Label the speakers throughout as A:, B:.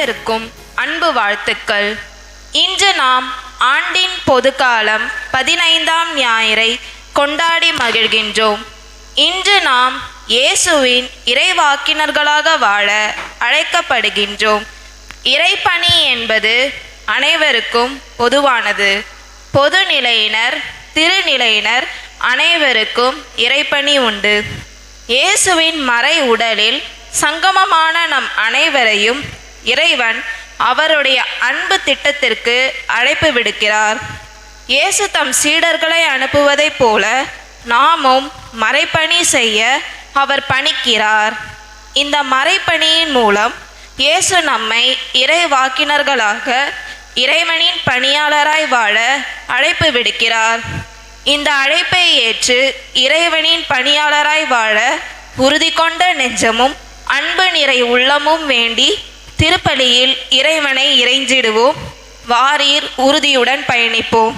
A: அனைவருக்கும் அன்பு வாழ்த்துக்கள். இன்று நாம் ஆண்டின் பொதுக்காலம் 15ஆம் ஞாயிறை கொண்டாடி மகிழ்கின்றோம். இன்று நாம் இயேசுவின் இறைவாக்கினர்களாக வாழ அழைக்கப்படுகின்றோம். இறைப்பணி என்பது அனைவருக்கும் பொதுவானது. பொதுநிலையினர், திருநிலையினர் அனைவருக்கும் இறைப்பணி உண்டு. இயேசுவின் மறை உடலில் சங்கமமான நம் அனைவரையும் இறைவன் அவருடைய அன்பு திட்டத்திற்கு அழைப்பு விடுக்கிறார். இயேசு தம் சீடர்களை அனுப்புவதைப் போல நாமும் மறைப்பணி செய்ய அவர் பணிக்கிறார். இந்த மறைப்பணியின் மூலம் இயேசு நம்மை இறைவாக்கினர்களாக, இறைவனின் பணியாளராய் வாழ அழைப்பு விடுக்கிறார். இந்த அழைப்பை ஏற்று இறைவனின் பணியாளராய் வாழ உறுதி கொண்ட நெஞ்சமும் அன்பு நிறை உள்ளமும் வேண்டி திருப்பலியில் இறைவனை இறைஞ்சிடுவோம். வாரீர் உறுதியுடன் பயணிப்போம்.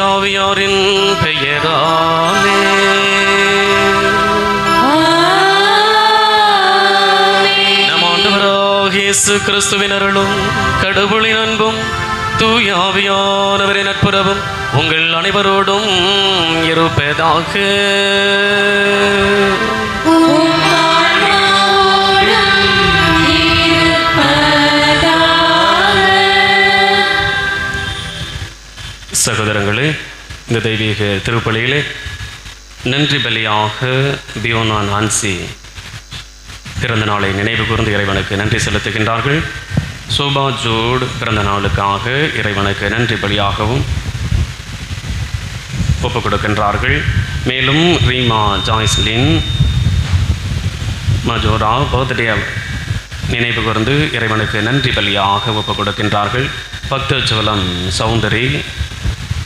B: ஆவியாரின் பெயராலே நம் ஆண்டவராகிய இயேசு கிறிஸ்துவின் அருளும் கடவுளின் அன்பும் தூய ஆவியானவரின் நட்புறவும் உங்கள் அனைவரோடும் இருப்பதாக. சகோதரங்களே, இந்த தெய்வீக திருப்பலியிலே நன்றி பலியாக பியோனா நான்சி பிறந்த நாளை நினைவு கூர்ந்து இறைவனுக்கு நன்றி செலுத்துகின்றார்கள். சோபா ஜோட் பிறந்த நாளுக்காக இறைவனுக்கு நன்றி பலியாகவும் ஒப்புக் கொடுக்கின்றார்கள். மேலும் ரீமா ஜாய்ஸ்லின் மஜோரா பர்த்டே நினைவு கூர்ந்து இறைவனுக்கு நன்றி பலியாக ஒப்புக் கொடுக்கின்றார்கள். பக்தச்சோலம் சௌந்தரி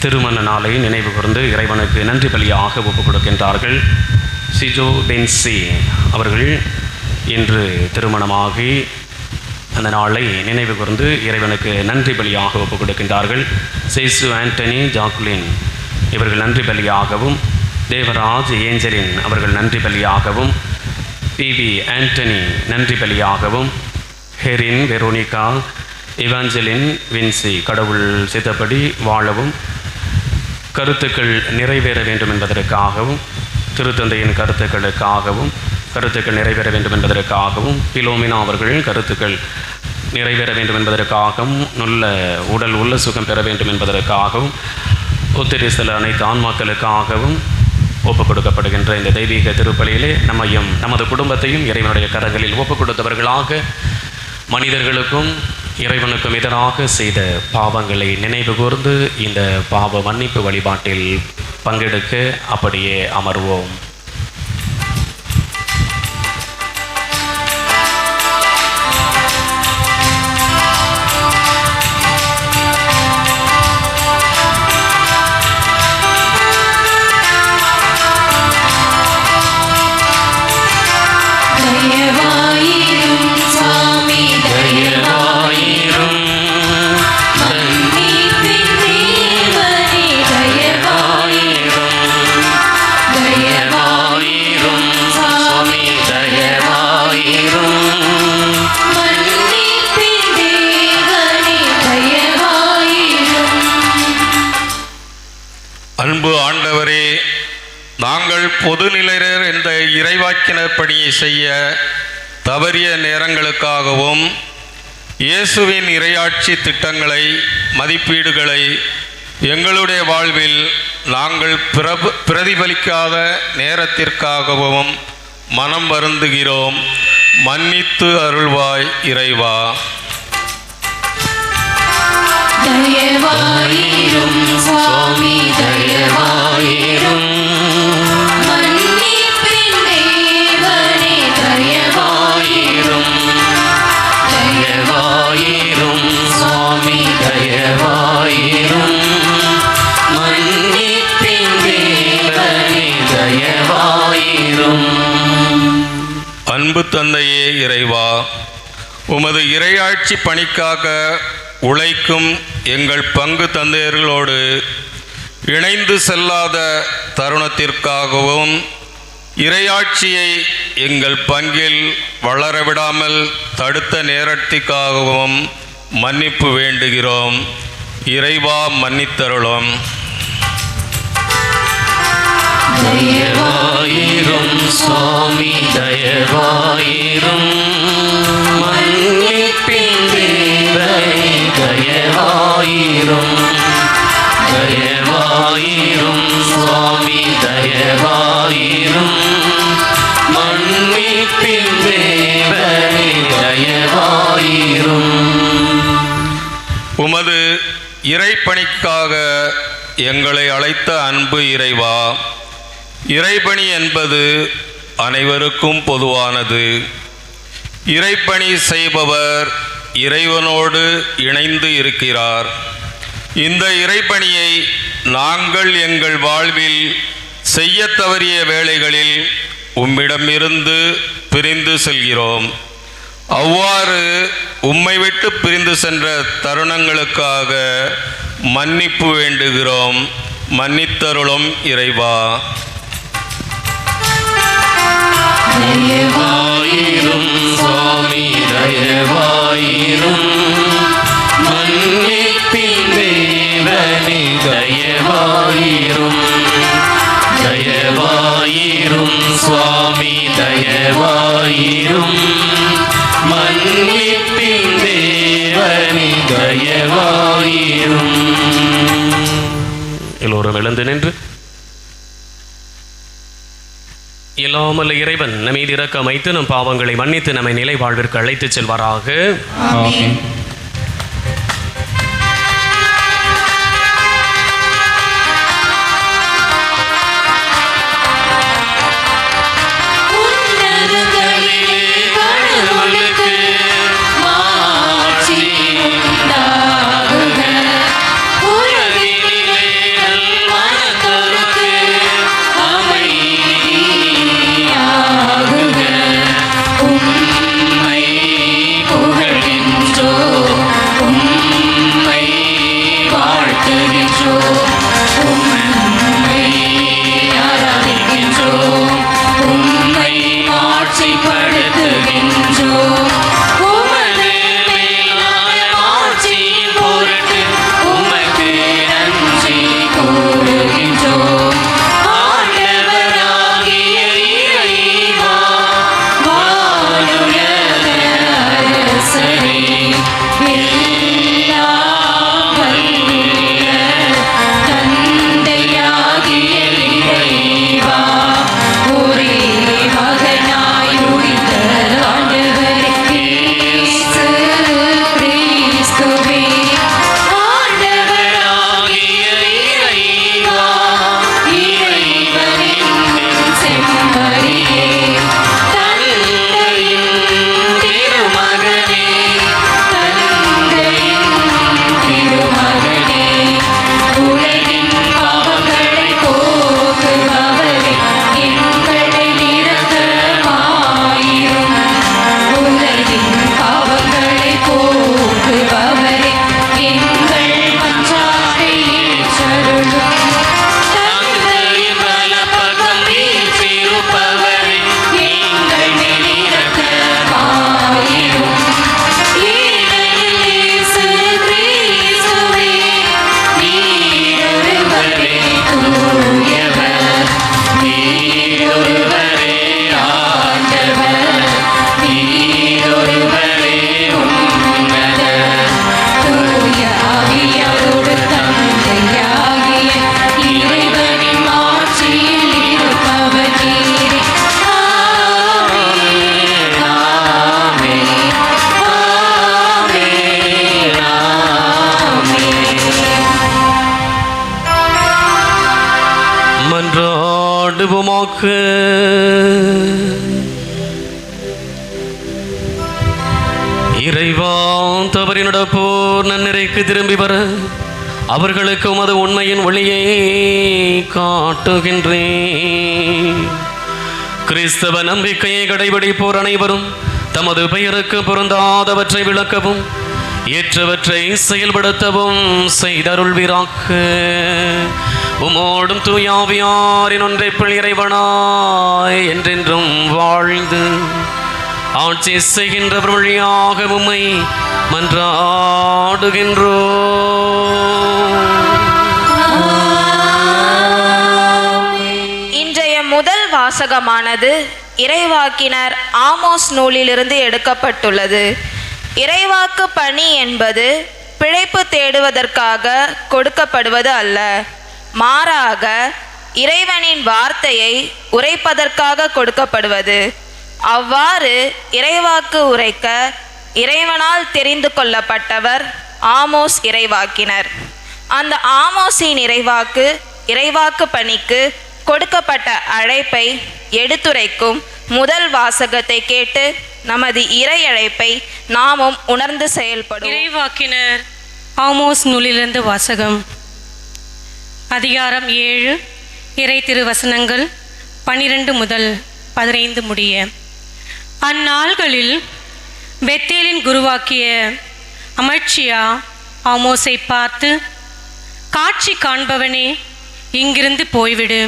B: திருமண நாளை நினைவு கூர்ந்து இறைவனுக்கு நன்றி பலியாக ஒப்புக் கொடுக்கின்றார்கள். சிஜோ பென்சி அவர்கள் இன்று திருமணமாகி அந்த நாளை நினைவு கூர்ந்து இறைவனுக்கு நன்றி பலியாக ஒப்புக் கொடுக்கின்றார்கள். சேசு ஆண்டனி ஜாக்குலின் இவர்கள் நன்றி பலியாகவும், தேவராஜ் ஏஞ்சலின் அவர்கள் நன்றி பலியாகவும், பிபி ஆண்டனி நன்றி பலியாகவும், ஹெரின் வெரோனிகா இவாஞ்சலின் வின்சி கடவுள் சித்தப்படி வாழவும், கருத்துக்கள் நிறைவேற வேண்டும் என்பதற்காகவும், திருத்தந்தையின் கருத்துக்கள் நிறைவேற வேண்டும் என்பதற்காகவும், பிலோமினா அவர்கள் கருத்துக்கள் நிறைவேற வேண்டும் என்பதற்காகவும், நல்ல உடல் உள்ள சுகம் பெற வேண்டும் என்பதற்காகவும், ஒத்திரிசல அனைத்து ஆன்மாக்களுக்காகவும் ஒப்புக் கொடுக்கப்படுகின்ற இந்த தெய்வீக திருப்பலியிலே நம்மையும் நமது குடும்பத்தையும் இறைவனுடைய கரங்களில் ஒப்புக் கொடுத்தவர்களாக, மனிதர்களுக்கும் இறைவனுக்கும் எதிராக செய்த பாவங்களை நினைவு கூர்ந்து இந்த பாவ மன்னிப்பு வழிபாட்டில் பங்கெடுக்க அப்படியே அமர்வோம்.
C: அன்பு ஆண்டவரே, நாங்கள் பொதுநிலையர் என்ற இறைவாக்கினர் பணியை செய்ய தவறிய நேரங்களுக்காகவும், இயேசுவின் இறையாட்சி திட்டங்களை மதிப்பீடுகளை எங்களுடைய வாழ்வில் நாங்கள் பிரதிபலிக்காத நேரத்திற்காகவும் மனம் வருந்துகிறோம். மன்னித்து அருள்வாய் இறைவா.
D: தயவாயிரும் சுவாமி, தயவாயிரும். மன்னிப்பின் தேவனே, தயவாயிரும். தயவாயிரும் சுவாமி, தயவாயிரும். மன்னிப்பின் தேவனே, தயவாயிரும்.
C: அன்பு தந்தையே இறைவா, உமது இறையாட்சி பணிக்காக உழைக்கும் எங்கள் பங்கு தந்தையர்களோடு இணைந்து செல்லாத தருணத்திற்காகவும், இறையாட்சியை எங்கள் பங்கில் வளரவிடாமல் தடுத்த நேரத்திற்காகவும் மன்னிப்பு வேண்டுகிறோம். இறைவா, மன்னித்தருளும்.
D: தயவாயிரும் சுவாமி, தயவாயிரும். மன்னிப்பின் தேவனே, தயவாயிரும். தயவாயிரும் சுவாமி, தயவாயிரும். மன்னிப்பின் தேவனே, தயவாயிரும்.
C: உமது இறைப்பணிக்காக எங்களை அழைத்த அன்பு இறைவா, இறைப்பணி என்பது அனைவருக்கும் பொதுவானது. இறைப்பணி செய்பவர் இறைவனோடு இணைந்து இருக்கிறார். இந்த இறைப்பணியை நாங்கள் எங்கள் வாழ்வில் செய்ய தவறிய வேளைகளில் உம்மிடமிருந்து பிரிந்து செல்கிறோம். அவ்வாறு உம்மை விட்டு பிரிந்து சென்ற தருணங்களுக்காக மன்னிப்பு வேண்டுகிறோம். மன்னித்தருளும் இறைவா.
D: தயவாயிரும் சுவாமி, தயவாயிரும். மன்னிப்பின் தேவனே, தயவாயிரும். தயவாயிரும் சுவாமி, தயவாயிரும். மன்னிப்பின் தேவனே, தயவாயிரும்.
B: எல்லோரும் எழுந்து நின்று இல்லாமல் இறைவன் நம்மீது இரக்கம் வைத்து நம் பாவங்களை மன்னித்து நம்மை நிலை வாழ்விற்கு அழைத்துச் செல்வாராக.
D: ஆமென். உமக்கு நன்றி கூறுகிறோம்.
B: இறைவாக்கு. இறைவா, தவறி நடப்போர் நன்னெறிக்கு திரும்பி வர அவர்களுக்கு உமது உண்மையின் ஒளியை காட்டுகின்றேன். கிறிஸ்தவ நம்பிக்கையை கடைபிடிப்போர் அனைவரும் தமது பெயருக்கு பொருந்தாதவற்றை விளக்கவும் ஏற்றவற்றை செயல்படுத்தவும் செய்தருள்வீராக. உமோடும் தூயாவியாரின் ஒன்றைப்பில் இறைவனாய் என்றென்றும் வாழ்ந்து ஆட்சி செய்கின்றவர் வழியாக உம்மை மன்றாடுகின்றோம்.
A: இன்றைய முதல் வாசகமானது இறைவாக்கினர் ஆமோஸ் நூலிலிருந்து எடுக்கப்பட்டுள்ளது. இறைவாக்கு பணி என்பது பிழைப்பு தேடுவதற்காக கொடுக்கப்படுவது அல்ல, மாறாக இறைவனின் வார்த்தையை உரைப்பதற்காக கொடுக்கப்படுவது. அவ்வாறு இறைவாக்கு உரைக்க இறைவனால் தெரிந்து கொள்ளப்பட்டவர் ஆமோஸ் இறைவாக்கினர். அந்த ஆமோஸின் இறைவாக்கு பணிக்கு கொடுக்கப்பட்ட அழைப்பை எடுத்துரைக்கும் முதல் வாசகத்தை கேட்டு நமது இறை அழைப்பை நாமும் உணர்ந்து செயல்படும்.
E: இறைவாக்கினர் ஆமோஸ் நூலிலிருந்து வாசகம். அதிகாரம் 7, இறை திருவசனங்கள் 12 முதல் 15 முடிய. அந்நாள்களில் பெத்தேலின் குருவாக்கிய அமட்சியா ஆமோஸை பார்த்து, காட்சி காண்பவனே, இங்கிருந்து போய்விடு,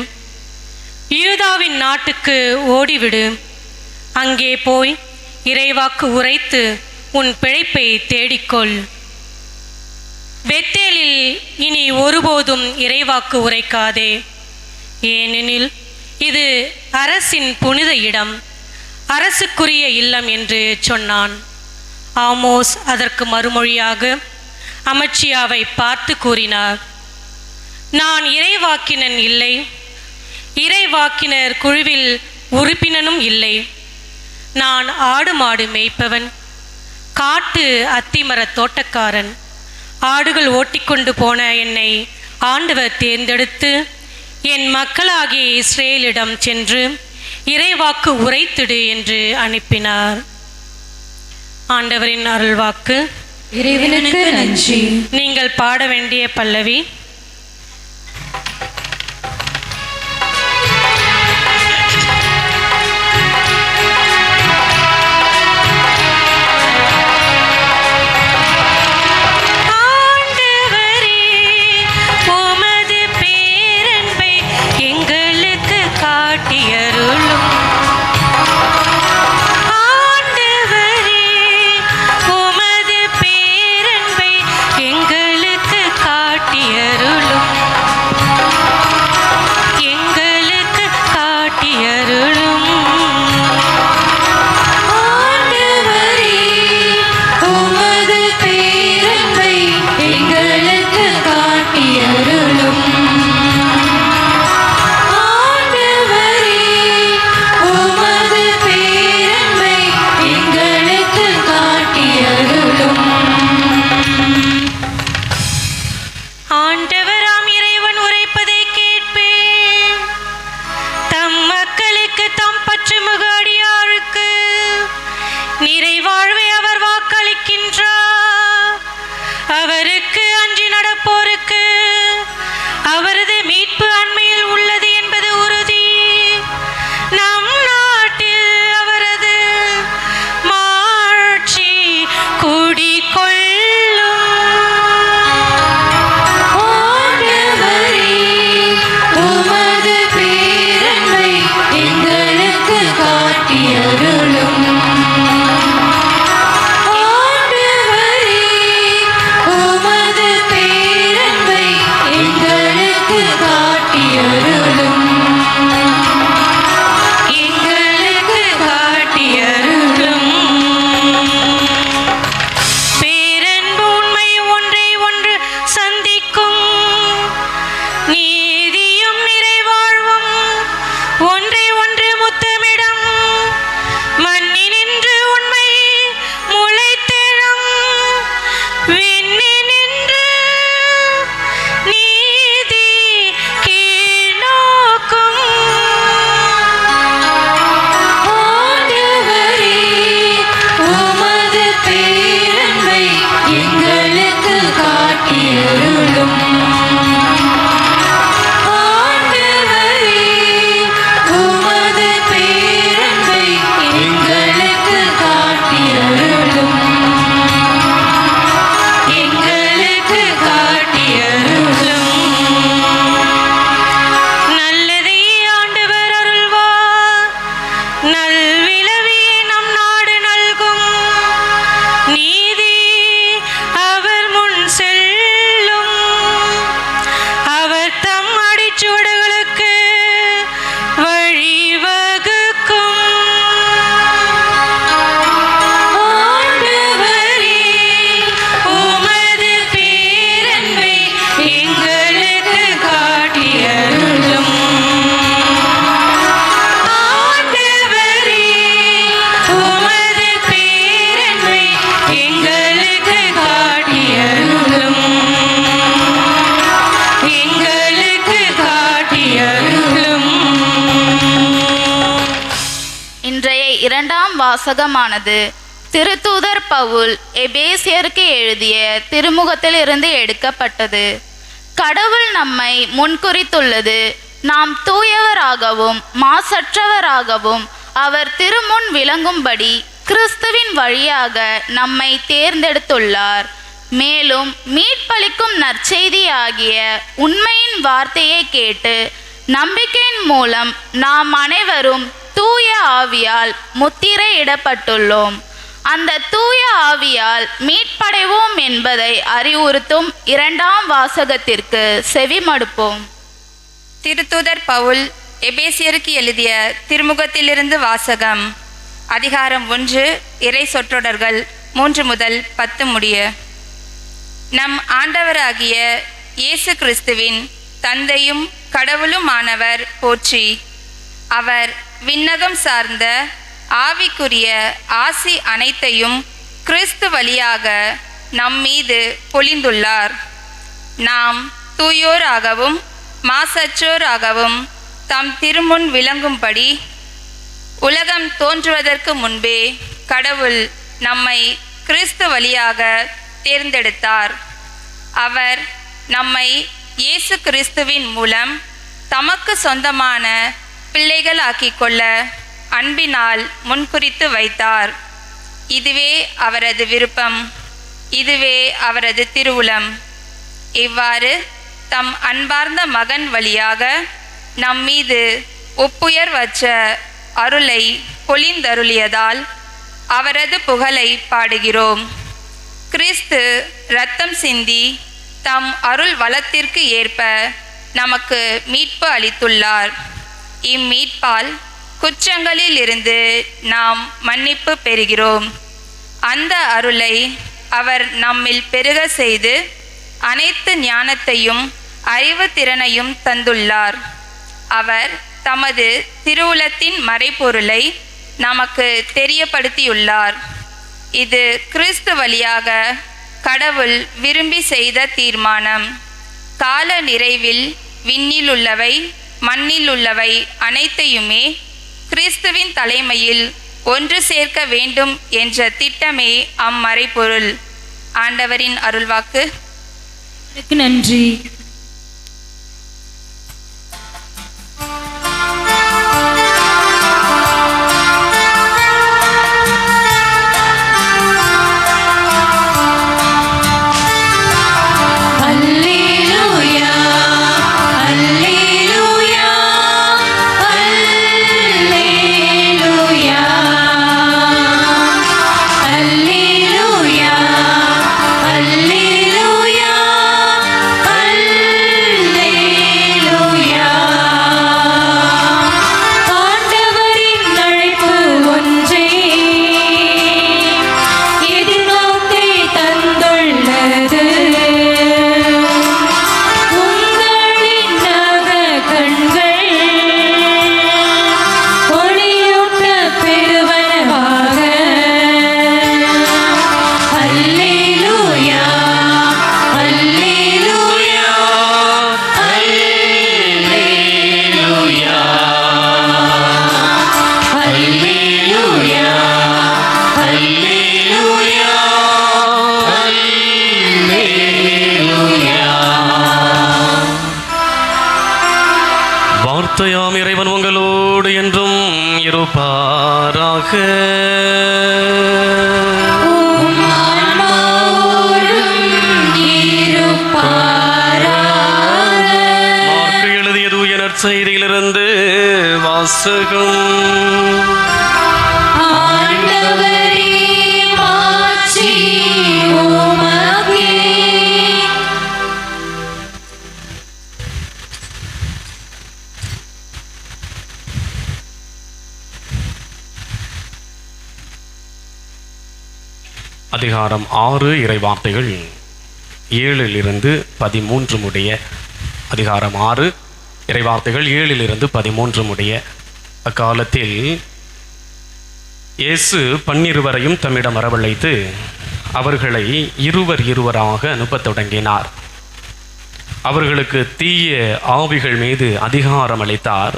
E: யூதாவின் நாட்டுக்கு ஓடிவிடு. அங்கே போய் இறைவாக்கு உரைத்து உன் பிழைப்பை தேடிக்கொள். பெத்தேலில் இனி ஒருபோதும் இறைவாக்கு உரைக்காதே, ஏனெனில் இது அரசின் புனித இடம், அரசுக்குரிய இல்லம் என்று சொன்னான். ஆமோஸ் அதற்கு மறுமொழியாக அமட்சியாவை பார்த்து கூறினார், நான் இறைவாக்கினன் இல்லை, இறைவாக்கினர் குழுவில் உறுப்பினனும் இல்லை. நான் ஆடு மாடு மேய்ப்பவன், காட்டு அத்திமர தோட்டக்காரன். ஆடுகள் ஓட்டிக்கொண்டு போன என்னை ஆண்டவர் தேர்ந்தெடுத்து என் மக்களாகிய இஸ்ரேலிடம் சென்று இறைவாக்கு உரைத்திடு என்று அனுப்பினார். ஆண்டவரின் அருள்வாக்கு.
F: இறைவனுக்கு நன்றி.
E: நீங்கள் பாட வேண்டிய பல்லவி.
G: வாசகமானது திருத்தூதர் பவுல் எபேசியருக்கு எழுதிய திருமுகத்திலிருந்து எடுக்கப்பட்டது. கடவுள் நம்மை முன்குறித்துள்ளது நாம் தூயவராகவும் மாசற்றவராகவும் அவர் திருமுன் விளங்கும்படி கிறிஸ்துவின் வழியாக நம்மை தேர்ந்தெடுத்துள்ளார். மேலும் மீட்பளிக்கும் நற்செய்தியாகிய உண்மையின் வார்த்தையை கேட்டு நம்பிக்கையின் மூலம் நாம் அனைவரும் தூய ஆவியால் முத்திரையிடப்பட்டுள்ளோம். அந்த தூய ஆவியால் மீட்படைவோம் என்பதை அறிவுறுத்தும் 2ஆம் வாசகத்திற்கு செவிமடுப்போம்.
H: திருத்தூதர் பவுல் எபேசியருக்கு எழுதிய திருமுகத்திலிருந்து வாசகம். அதிகாரம் 1, இறை சொற்றொடர்கள் 3 முதல் 10 முடிய. நம் ஆண்டவராகிய இயேசு கிறிஸ்துவின் தந்தையும் கடவுளுமானவர் போற்றி. அவர் விண்ணகம் சார்ந்த ஆவிக்குரிய ஆசி அனைத்தையும் கிறிஸ்து வழியாக நம்மீது பொழிந்துள்ளார். நாம் தூயோராகவும் மாசற்றோராகவும் தம் திருமுன் விளங்கும்படி உலகம் தோன்றுவதற்கு முன்பே கடவுள் நம்மை கிறிஸ்து வழியாக தேர்ந்தெடுத்தார். அவர் நம்மை இயேசு கிறிஸ்துவின் மூலம் தமக்கு சொந்தமான பிள்ளைகளாக்கிக் கொள்ள அன்பினால் முன்குறித்து வைத்தார். இதுவே அவரது விருப்பம், இதுவே அவரது திருவுளம். இவ்வாறு தம் அன்பார்ந்த மகன் வழியாக நம்மீது ஒப்புயர்வற்ற அருளை பொழிந்தருளியதால் அவரது புகழை பாடுகிறோம். கிறிஸ்து இரத்தம் சிந்தி தம் அருள் வளத்திற்கு ஏற்ப நமக்கு மீட்பு அளித்துள்ளார். இம்மீட்பால் குற்றங்களில் இருந்து நாம் மன்னிப்பு பெறுகிறோம். அந்த அருளை அவர் நம்மில் பெருக செய்து அனைத்து ஞானத்தையும் அறிவு திறனையும் தந்துள்ளார். அவர் தமது திருவுளத்தின் மறைபொருளை நமக்கு தெரியப்படுத்தியுள்ளார். இது கிறிஸ்து வழியாக கடவுள் விரும்பி செய்த தீர்மானம். கால நிறைவில் விண்ணிலுள்ளவை மண்ணிலுள்ளவை அனைத்தையுமே கிறிஸ்துவின் தலைமையில் ஒன்று சேர்க்க வேண்டும் என்ற திட்டமே அம்மறைபொருள். ஆண்டவரின் அருள்வாக்கு.
F: நன்றி.
B: வார்த்தையாம் இறைவன் உங்களோடு என்றும் இருப்பாராக. மார்க்கு எழுதிய தூய நற்செய்தியிலிருந்து வாசகம். அதிகாரம் 6 இறைவார்த்தைகள் 7 13 முடிய. அதிகாரம் 6 இறைவார்த்தைகள் 7 13 முடிய. அக்காலத்தில் இயேசு 12 தம்மிடம் வரவழைத்து அவர்களை இருவராக அனுப்பத் தொடங்கினார். அவர்களுக்கு தீய ஆவிகள் மீது அதிகாரம் அளித்தார்.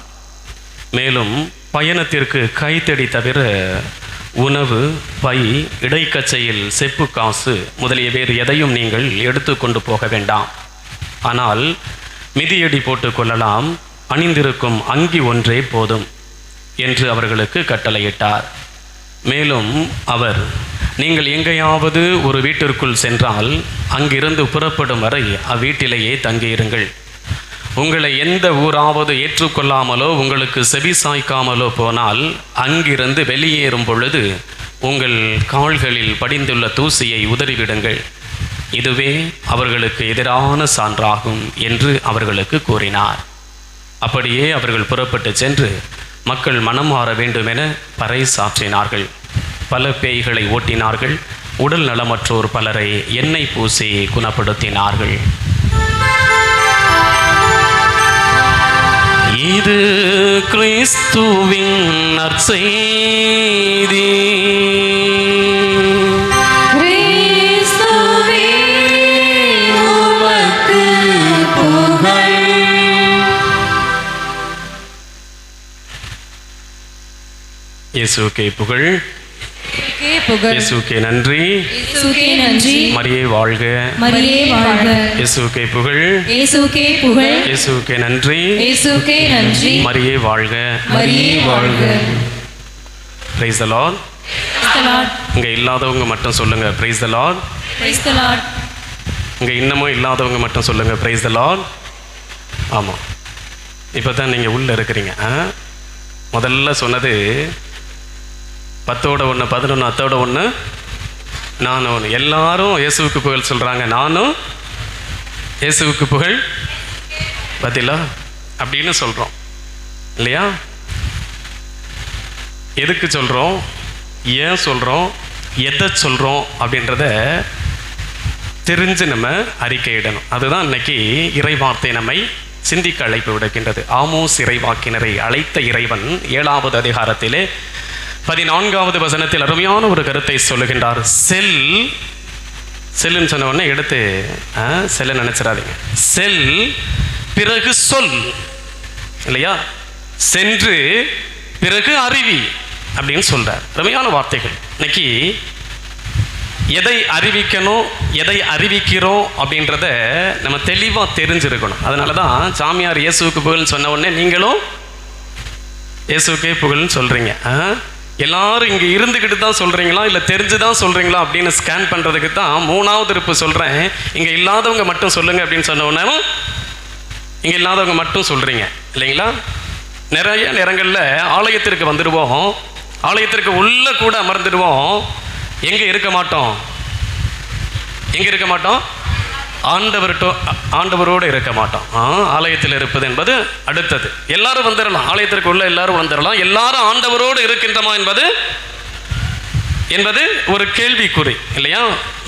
B: மேலும் பயணத்திற்கு கைத்தடி தவிர உணவு, பை, இடைக்கச்சையில் செப்பு காசு முதலிய வேறு எதையும் நீங்கள் எடுத்துக்கொண்டு போக வேண்டாம். ஆனால் மிதியடி போட்டு கொள்ளலாம், அணிந்திருக்கும் அங்கி ஒன்றே போதும் என்று அவர்களுக்கு கட்டளையிட்டார். மேலும் அவர், நீங்கள் எங்கேயாவது ஒரு வீட்டிற்குள் சென்றால் அங்கிருந்து புறப்படும் வரை அவ்வீட்டிலேயே தங்கியிருங்கள். உங்களை எந்த ஊராவது ஏற்றுக்கொள்ளாமலோ உங்களுக்கு செவி சாய்க்காமலோ போனால் அங்கிருந்து வெளியேறும் பொழுது உங்கள் கால்களில் படிந்துள்ள தூசியை உதறிவிடுங்கள். இதுவே அவர்களுக்கு எதிரான சான்றாகும் என்று அவர்களுக்கு கூறினார். அப்படியே அவர்கள் புறப்பட்டு சென்று மக்கள் மனம் மாற வேண்டுமென பறை சாற்றினார்கள். பல பேய்களை ஓட்டினார்கள். உடல் நலமற்றோர் பலரை எண்ணெய் பூசி குணப்படுத்தினார்கள். இது கிறிஸ்துவின் நற்செய்தி. இயேசுவுக்கே புகழ், இயேசுவுக்கே நன்றி, மரியே வாழ்க,
F: மரியே வாழ்க.
B: இயேசுவுக்கே புகழ்,
F: இயேசுவுக்கே புகழ்,
B: இயேசுவுக்கே நன்றி,
F: இயேசுவுக்கே நன்றி,
B: மரியே வாழ்க,
F: மரியே வாழ்க.
B: Price the Lord.
F: Praise the Lord.
B: இங்க இல்லாதவங்க மட்டும் சொல்லுங்க praise the Lord.
F: Praise the Lord.
B: இங்க இன்னமும் இல்லாதவங்க மட்டும் சொல்லுங்க பிரைஸ் தி லார்ட். ஆமாம், இப்போ தான் நீங்கள் உள்ளே இருக்கிறீங்க. முதல்ல சொன்னது 10ஓட 1, 11, 10ஓட 1, நானும் 1. எல்லாரும் இயேசுவுக்கு புகழ் சொல்கிறாங்க. நானும் இயேசுவுக்கு புகழ் பார்த்தீங்களா அப்படின்னு சொல்கிறோம் இல்லையா? எதுக்கு சொல்கிறோம், ஏன் சொல்கிறோம், எதை சொல்கிறோம் அப்படின்றத தெரிஞ்சு நம்ம அறிக்கையிடணும். அதுதான் இன்னைக்கு இறைவார்த்தை நம்மை சிந்திக்க அழைப்பு விடுக்கின்றது. ஆமோஸ் இறைவாக்கினரை அழைத்த இறைவன் 7வது அதிகாரத்திலே 14வது வசனத்தில் அருமையான ஒரு கருத்தை சொல்லுகின்றார். செல்லுன்னு சொன்ன உடனே எடுத்து செல்ல நினைச்சிடாதீங்க. செல் பிறகு சொல் இல்லையா? சென்று பிறகு அறிவி அப்படின்னு சொல்றார். அருமையான வார்த்தைகள். இன்னைக்கு எதை அறிவிக்கணும், எதை அறிவிக்கிறோம் அப்படின்றத நம்ம தெளிவாக தெரிஞ்சிருக்கணும். அதனால தான் சாமியார் இயேசுவுக்கு புகழ்னு சொன்ன உடனே நீங்களும் இயேசுக்கே புகழ்னு சொல்கிறீங்க. எல்லாரும் இங்கே இருந்துக்கிட்டு தான் சொல்கிறீங்களா இல்லை தெரிஞ்சு தான் சொல்கிறீங்களா அப்படின்னு ஸ்கேன் பண்ணுறதுக்கு தான் 3வது இருப்பு சொல்கிறேன். இங்கே இல்லாதவங்க மட்டும் சொல்லுங்கள் அப்படின்னு சொன்ன உடனே இங்கே இல்லாதவங்க மட்டும் சொல்கிறீங்க இல்லைங்களா? நிறைய நேரங்களில் ஆலயத்திற்கு வந்துடுவோம், ஆலயத்திற்கு உள்ளே கூட அமர்ந்துடுவோம். எங்கே இருக்க மாட்டோம், எங்கே இருக்க மாட்டோம், ஆண்டவரோடு இருக்க மாட்டோம். ஆலயத்தில் இருப்பது என்பது அடுத்தது. எல்லாரும் வந்துடலாம், ஆலயத்திற்கு உள்ள எல்லாரும் வந்துடலாம். எல்லாரும் ஆண்டவரோடு இருக்கின்றமா என்பது ஒரு கேள்விக்குறி இல்லையா?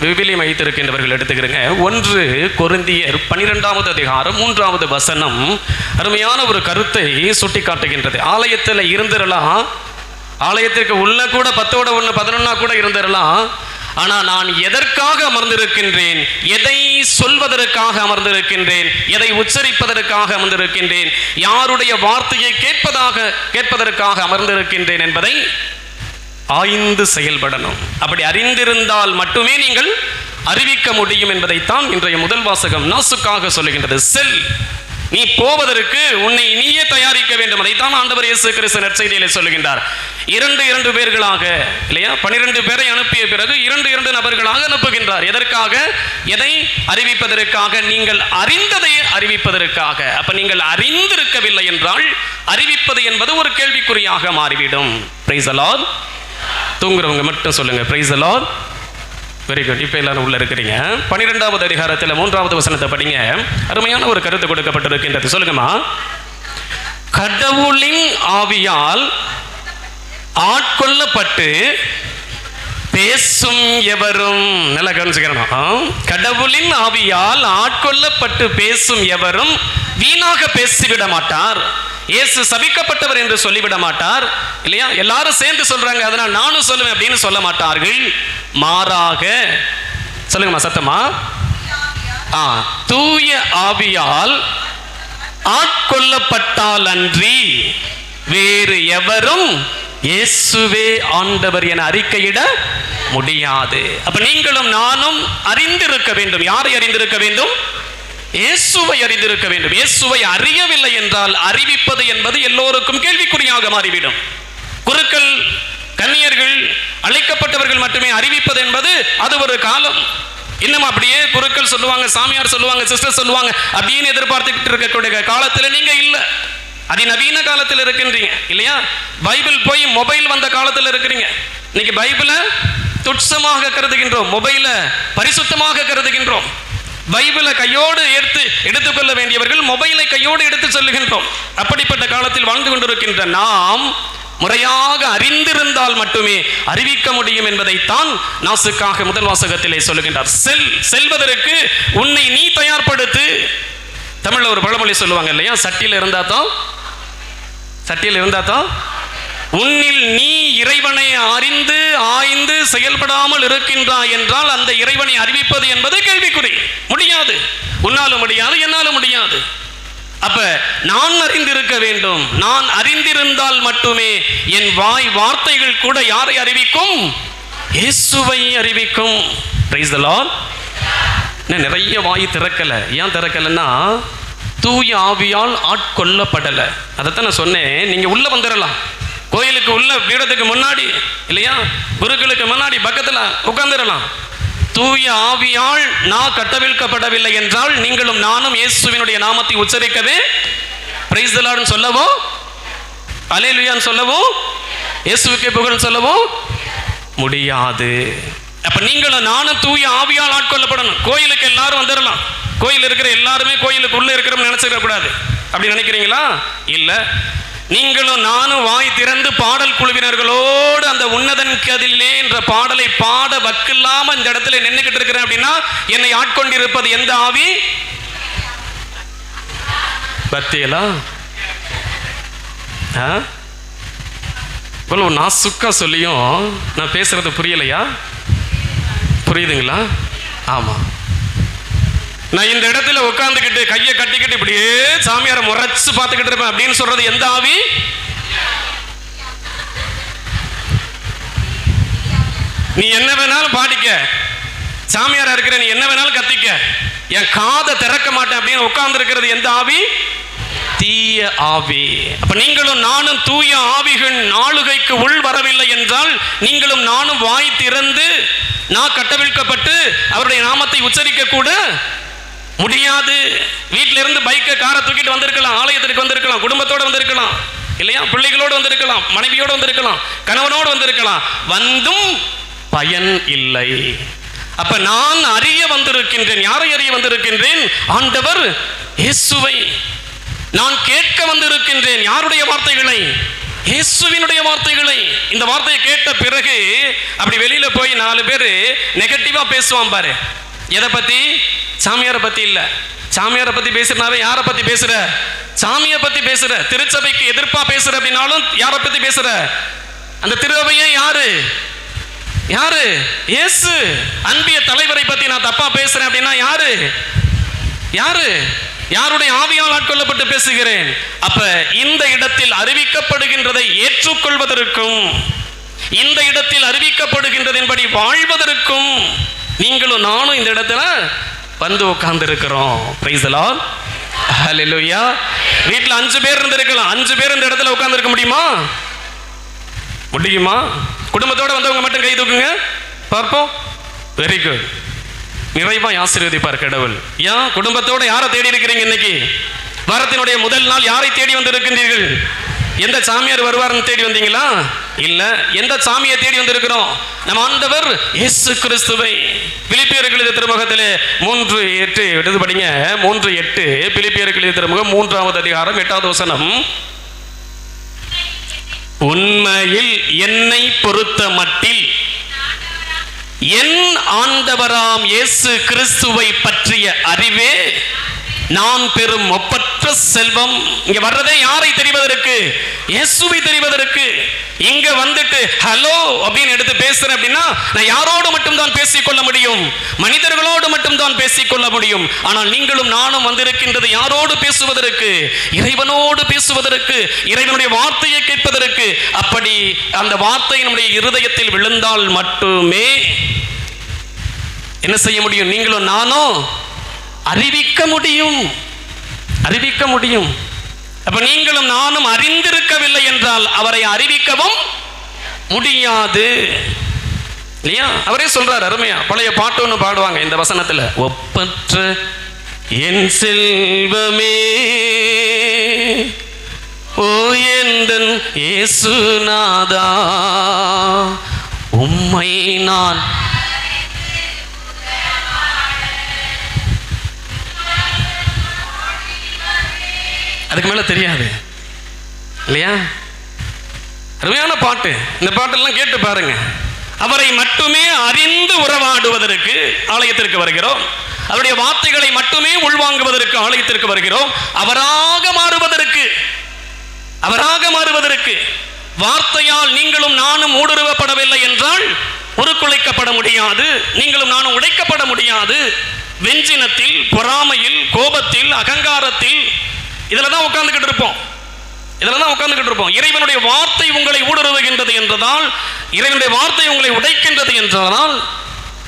B: விவிலியம் வைத்திருக்கின்றவர்கள் எடுத்துக்கிறேங்க. 1 கொரிந்தியர் 12வது அதிகாரம் 3வது வசனம் அருமையான ஒரு கருத்தை சுட்டி காட்டுகின்றது. ஆலயத்தில் இருந்துடலாம், ஆலயத்திற்கு உள்ள கூட 10ஓட 1, 11 கூட இருந்துடலாம். ஆனால் நான் எதற்காக அமர்ந்திருக்கின்றேன், எதை சொல்வதற்காக அமர்ந்திருக்கின்றேன், எதை உச்சரிப்பதற்காக அமர்ந்திருக்கின்றேன், யாருடைய வார்த்தையை கேட்பதற்காக அமர்ந்திருக்கின்றேன் என்பதை ஆய்ந்து செயல்படணும். அப்படி அறிந்திருந்தால் மட்டுமே நீங்கள் அறிவிக்க முடியும் என்பதைத்தான் இன்றைய முதல் வாசகம் நாசுக்காக சொல்லுகின்றது. செல், நீ போவதற்கு உன்னை நீயே தயாரிக்க வேண்டும். அதைத்தான் ஆண்டவர் இயேசு கிறிஸ்து நற்செய்தியிலே சொல்லுகின்றார். 2 பேர்களாக இல்லையா? 12 பேரை அனுப்பிய பிறகு 2 நபர்களாக அனுப்புகின்றார். எதற்காக? எதை அறிவிப்பதற்காக, நீங்கள் அறிந்ததை அறிவிப்பதற்காக. அப்ப நீங்கள் அறிந்திருக்கவில்லை என்றால் அறிவிப்பது என்பது ஒரு கேள்விக்குறியாக மாறிவிடும். Price the Lord. தூங்குறவங்க மட்டும் சொல்லுங்க praise the Lord. Very good. இப்போ எல்லாரும் உள்ள இருக்கிறீங்க. 12வது அதிகாரத்தில் 3வது வசனத்தை படிங்க. அருமையான ஒரு கருத்து கொடுக்கப்பட்டிருக்கின்றது. சொல்லுங்கம்மா. கடவுளின் ஆவியால் ஆட்கொள்ளப்பட்டு பேசும் எவரும், நல்லா கவனிச்சுக்கிறோம். கடவுளின் ஆவியால் ஆட்கொள்ளப்பட்டு பேசும் எவரும் வீணாக பேசிவிட மாட்டார். இயேசு சபிக்கப்பட்டவர் என்று சொல்லிவிட மாட்டார் இல்லையா? எல்லாரும் சேர்ந்து சொல்றாங்க, அதனால் நானும் சொல்லுவேன் அப்படின்னு சொல்ல மாட்டார்கள். மாறாக சொல்லுங்கம்மா சத்தமா, தூய ஆவியால் ஆட்கொள்ளப்பட்டால் அன்றி வேறு எவரும் இயேசுவே ஆண்டவர் என அறிக்கையிட முடியாது. அப்ப நீங்களும் நானும் அறிந்திருக்க வேண்டும். யாரை அறிந்திருக்க வேண்டும்? இயேசுவை அறிந்திருக்க வேண்டும். இயேசுவை அறியவில்லை என்றால் அறிவிப்பது என்பது எல்லோருக்கும் கேள்விக்குறியாக மாறிவிடும். குருக்கள், கன்னியர்கள், அழைக்கப்பட்டவர்கள் மட்டுமே அறிவிப்பது என்பது அது ஒரு காலம். இன்னும் அப்படியே குருக்கள் சொல்லுவாங்க, சாமியார் சொல்லுவாங்க, சிஸ்டர் சொல்லுவாங்க அப்படின்னு எதிர்பார்த்துக்கிட்டு இருக்கக்கூடிய காலத்தில் நீங்க இல்லை. அதிநவீன காலத்தில் இருக்கின்றீங்க இல்லையா? பைபிள் போய் மொபைல் வந்த காலத்தில் இருக்கிறீங்க. இன்னைக்கு பைபிளை துட்சமாக கருதுகின்றோம், மொபைலை பரிசுத்தமாக கருதுகின்றோம். பைபிளை கையோடு எடுத்துக்கொள்ள வேண்டியவர்கள் மொபைலை கையோடு எடுத்து சொல்லுகின்றோம். அப்படிப்பட்ட காலத்தில் வாழ்ந்து கொண்டிருக்கின்ற நாம் முறையாக அறிந்திருந்தால் மட்டுமே அறிவிக்க முடியும் என்பதைத்தான் நாசுக்காக முதல் வாசகத்திலே சொல்லுகின்றார். செல்வதற்கு உன்னை நீ தயார்படுத்து. தமிழ்ல ஒரு பழமொழி சொல்லுவாங்க இல்லையா? சட்டியில் இருந்தா தான் உன்னில் நீ இறைவனை அறிந்து ஆய்ந்து செயல்படாமல் இருக்கின்றாய் என்றால் அந்த இறைவனை அறிவிப்பது என்பது கேள்விக்குறி. முடியாது, உன்னாலும் முடியாது, என்னாலும் முடியாது. அப்ப நான் அறிந்திருக்க வேண்டும். நான் அறிந்திருந்தால் மட்டுமே என் வார்த்தைகள் கூட யாரை அறிவிக்கும்? இயேசுவை அறிவிக்கும். Price the Lord. நிறைய வாய் திறக்கல. ஏன் திறக்கலன்னா தூய ஆவியால் ஆட்கொள்ளப்படல. அதைத்தான் நான் சொன்னேன். நீங்க உள்ள வந்துடலாம், கோயிலுக்கு உள்ள பீடத்துக்கு முன்னாடி இல்லையா, குருக்களுக்கு முன்னாடி பக்கத்துல உட்கார்ந்துடலாம். தூய ஆவியால் நான் கட்டவிழ்க்கப்படவில்லை என்றால் நீங்களும் நானும் இயேசுவினுடைய நாமத்தை உச்சரிக்கவே, பிரைஸ் தி லார்ட் சொல்லவோ, அல்லேலூயான்னு சொல்லவோ, இயேசுவுக்கே புகழ் சொல்லவோ முடியாது. அப்ப நீங்களும் நானும் தூய ஆவியால் ஆட்கொள்ளப்படணும். கோயிலுக்கு எல்லாரும் வந்துடலாம், கோயில் இருக்கிற எல்லாருமே கோயிலுக்கு உள்ள இருக்கிறோம் நினைச்சிட கூடாது. அப்படி நினைக்கிறீங்களா? இல்ல, நீங்களும் நானும் வாய் திறந்து பாடல் குழுவினர்களோடு அந்த உன்னதன் கதிலே என்ற பாடலை பாட வக்கில்லாம இந்த இடத்துல நின்றுகிட்டு இருக்கிறேன் அப்படின்னா என்னை ஆட்கொண்டிருப்பது எந்த ஆவி? பக்தியலா? இவ்வளவு நாசுக்கா சொல்லியும் நான் பேசுறது புரியலையா? புரியுதுங்களா? ஆமா. நான் இந்த இடத்துல உட்கார்ந்துக்கிட்டு கையை கட்டிக்கிட்டு இப்படியே சாமியாரை முறைச்சு பார்த்துக்கிட்டு இருப்பேன் அப்படின்னு சொல்றது எந்த ஆவி? நீ என்ன வேணாலும் பாடிக்க, சாமியாரா இருக்கிற நீ என்ன வேணாலும் கத்திக்க, என் காதை திறக்க மாட்டேன் அப்படின்னு உட்கார்ந்து இருக்கிறது எந்த ஆவி? தீய ஆவி. அப்ப நீங்களும் நானும் தூய ஆவிகள் ஆளுகைக்கு உள் வரவில்லை என்றால் நீங்களும் நானும் வாய் திறந்து நான் கட்டவிழ்க்கப்பட்டு அவருடைய நாமத்தை உச்சரிக்க கூட முடியாது. வீட்டில இருந்து பைக்கை காரை தூக்கிட்டு வந்திருக்கலாம், ஆலயத்திற்கு வந்திருக்கலாம், குடும்பத்தோடு வந்திருக்கலாம் இல்லையா, பிள்ளைகளோடு வந்திருக்கலாம், மனைவியோடு வந்திருக்கலாம், கணவனோடு வந்திருக்கலாம், வந்தும் பயன் இல்லை. அப்ப நான் அறிய வந்திருக்கின்றேன். யாரை அறிய வந்திருக்கின்றேன்? ஆண்டவர் இயேசுவை. நான் கேட்க வந்திருக்கின்றேன். யாருடைய வார்த்தைகளை? இயேசுவினுடைய வார்த்தைகளை. இந்த வார்த்தையை கேட்ட பிறகு அப்படி வெளியில போய் 4 பேர் நெகட்டிவா பேசுவான் பாரு. எதை பத்தி? சாமியாரை பத்தி இல்ல. சாமியாரை பத்தி பேசுறனாவே யாரை பத்தி பேசுற? சாமியை பத்தி பேசுற. திருச்சபைக்கு எதிர்ப்பா பேசுற அப்படின்னாலும் யாரை பத்தி பேசுற? அந்த திருவையே யாரு? இயேசு. அன்பிய தலைவரை பத்தி நான் தப்பா பேசுறேன் அப்படின்னா யாரு? யாருடைய ஆவியால் ஆட்கொள்ளப்பட்டு பேசுகிறேன். அப்ப இந்த இடத்தில் அறிவிக்கப்படுகின்றதை ஏற்றுக்கொள்வதற்கும் இந்த இடத்தில் அறிவிக்கப்படுகின்றதின்படி வாழ்வதற்கும் நீங்களும் நானும் இந்த இடத்துல வந்து உட்கார்ந்து இருக்கிறோம். Praise the Lord. ஹல்லேலூயா. வீட்டுல 5 பேர் இருந்திருக்கலாம். 5 பேர் இந்த இடத்துல உட்கார்ந்து இருக்க முடியுமா? குடும்பத்தோட வந்தவங்க மட்டும் கை தூக்குங்க பார்ப்போம். Very good. நிறைவாய் ஆசீர்வதிப்பார் கடவுள். ஏன் குடும்பத்தோட யாரை தேடி இருக்கிறீங்க? இன்னைக்கு வாரத்தினுடைய முதல் நாள் யாரை தேடி வந்து இருக்கின்றீர்கள்? எந்த சாமியார் வருவார்னு தேடி வந்தீங்களா? இல்ல. எந்த சாமியை தேடி வந்திருக்கிறோம்? நம்ம ஆண்டவர் இயேசு கிறிஸ்துவை. பிலிப்பியர்கள் எழுதிய திருமுகத்திலே 3:8 எடுத்து படிங்க. 3:8 பிலிப்பியர்கள் எழுதிய திருமுகம் 3வது அதிகாரம் 8வது வசனம். உண்மையில் என்னை பொறுத்த மட்டில் என் ஆண்டவராம் இயேசு கிறிஸ்துவை பற்றிய அறிவே நான் பெறும் ஒப்பற்ற ஒப்பற்ற செல்வம். இங்க வர்றதே யாரை தெரிவதற்கு? இயேசுவை தெரிவதற்கு. இங்க வந்துட்டு ஹலோ அப்படின்னு எடுத்து பேசுறேன் அப்படின்னா நான் யாரோடு மட்டும் தான் பேசிக்கொள்ள முடியும்? மனிதர்களோடு மட்டும் தான் பேசிக்கொள்ள முடியும். ஆனால் நீங்களும் நானும் வந்திருக்கின்றது யாரோடு பேசுவதற்கு? இறைவனோடு பேசுவதற்கு, இறைவனுடைய வார்த்தையை கேட்பதற்கு. அப்படி அந்த வார்த்தை நம்முடைய இருதயத்தில் விழுந்தால் மட்டுமே என்ன செய்ய முடியும்? நீங்களும் நானும் அறிவிக்க முடியும். அறிவிக்க முடியும். அப்ப நீங்களும் நானும் அறிந்திருக்கவில்லை என்றால் அவரை அறிவிக்கவும் முடியாது இல்லையா? அவரே சொல்றார் அருமையா. பழைய பாட்டு ஒன்று பாடுவாங்க இந்த வசனத்துல, ஒப்பற்ற என் செல்வமே ஓ எந்தன் இயேசுநாதா உம்மை நான் அதுக்கு மேல தெரியாது இல்லையா? அருமையான பாட்டு. இந்த பாட்டெல்லாம் கேட்டு பாருங்க. அவரை மட்டுமே அறிந்து உறவாடுவதற்கு ஆலயத்திற்கு வருகிறோம். அவருடைய வார்த்தைகளை மட்டுமே உள்வாங்குவதற்கு ஆலயத்திற்கு வருகிறோம். அவராக மாறுவதற்கு வார்த்தையால் நீங்களும் நானும் ஊடுருவப்படவில்லை என்றால் உருக்குலைக்கப்பட முடியாது. நீங்களும் நானும் உடைக்கப்பட முடியாது. வெஞ்சினத்தில், பொறாமையில், கோபத்தில், அகங்காரத்தில் இதில் தான் உட்கார்ந்துகிட்டு இருப்போம். இறைவனுடைய வார்த்தை உங்களை ஊடுருவுகின்றது என்றதால், இறைவனுடைய வார்த்தை உங்களை உடைக்கின்றது என்றதால்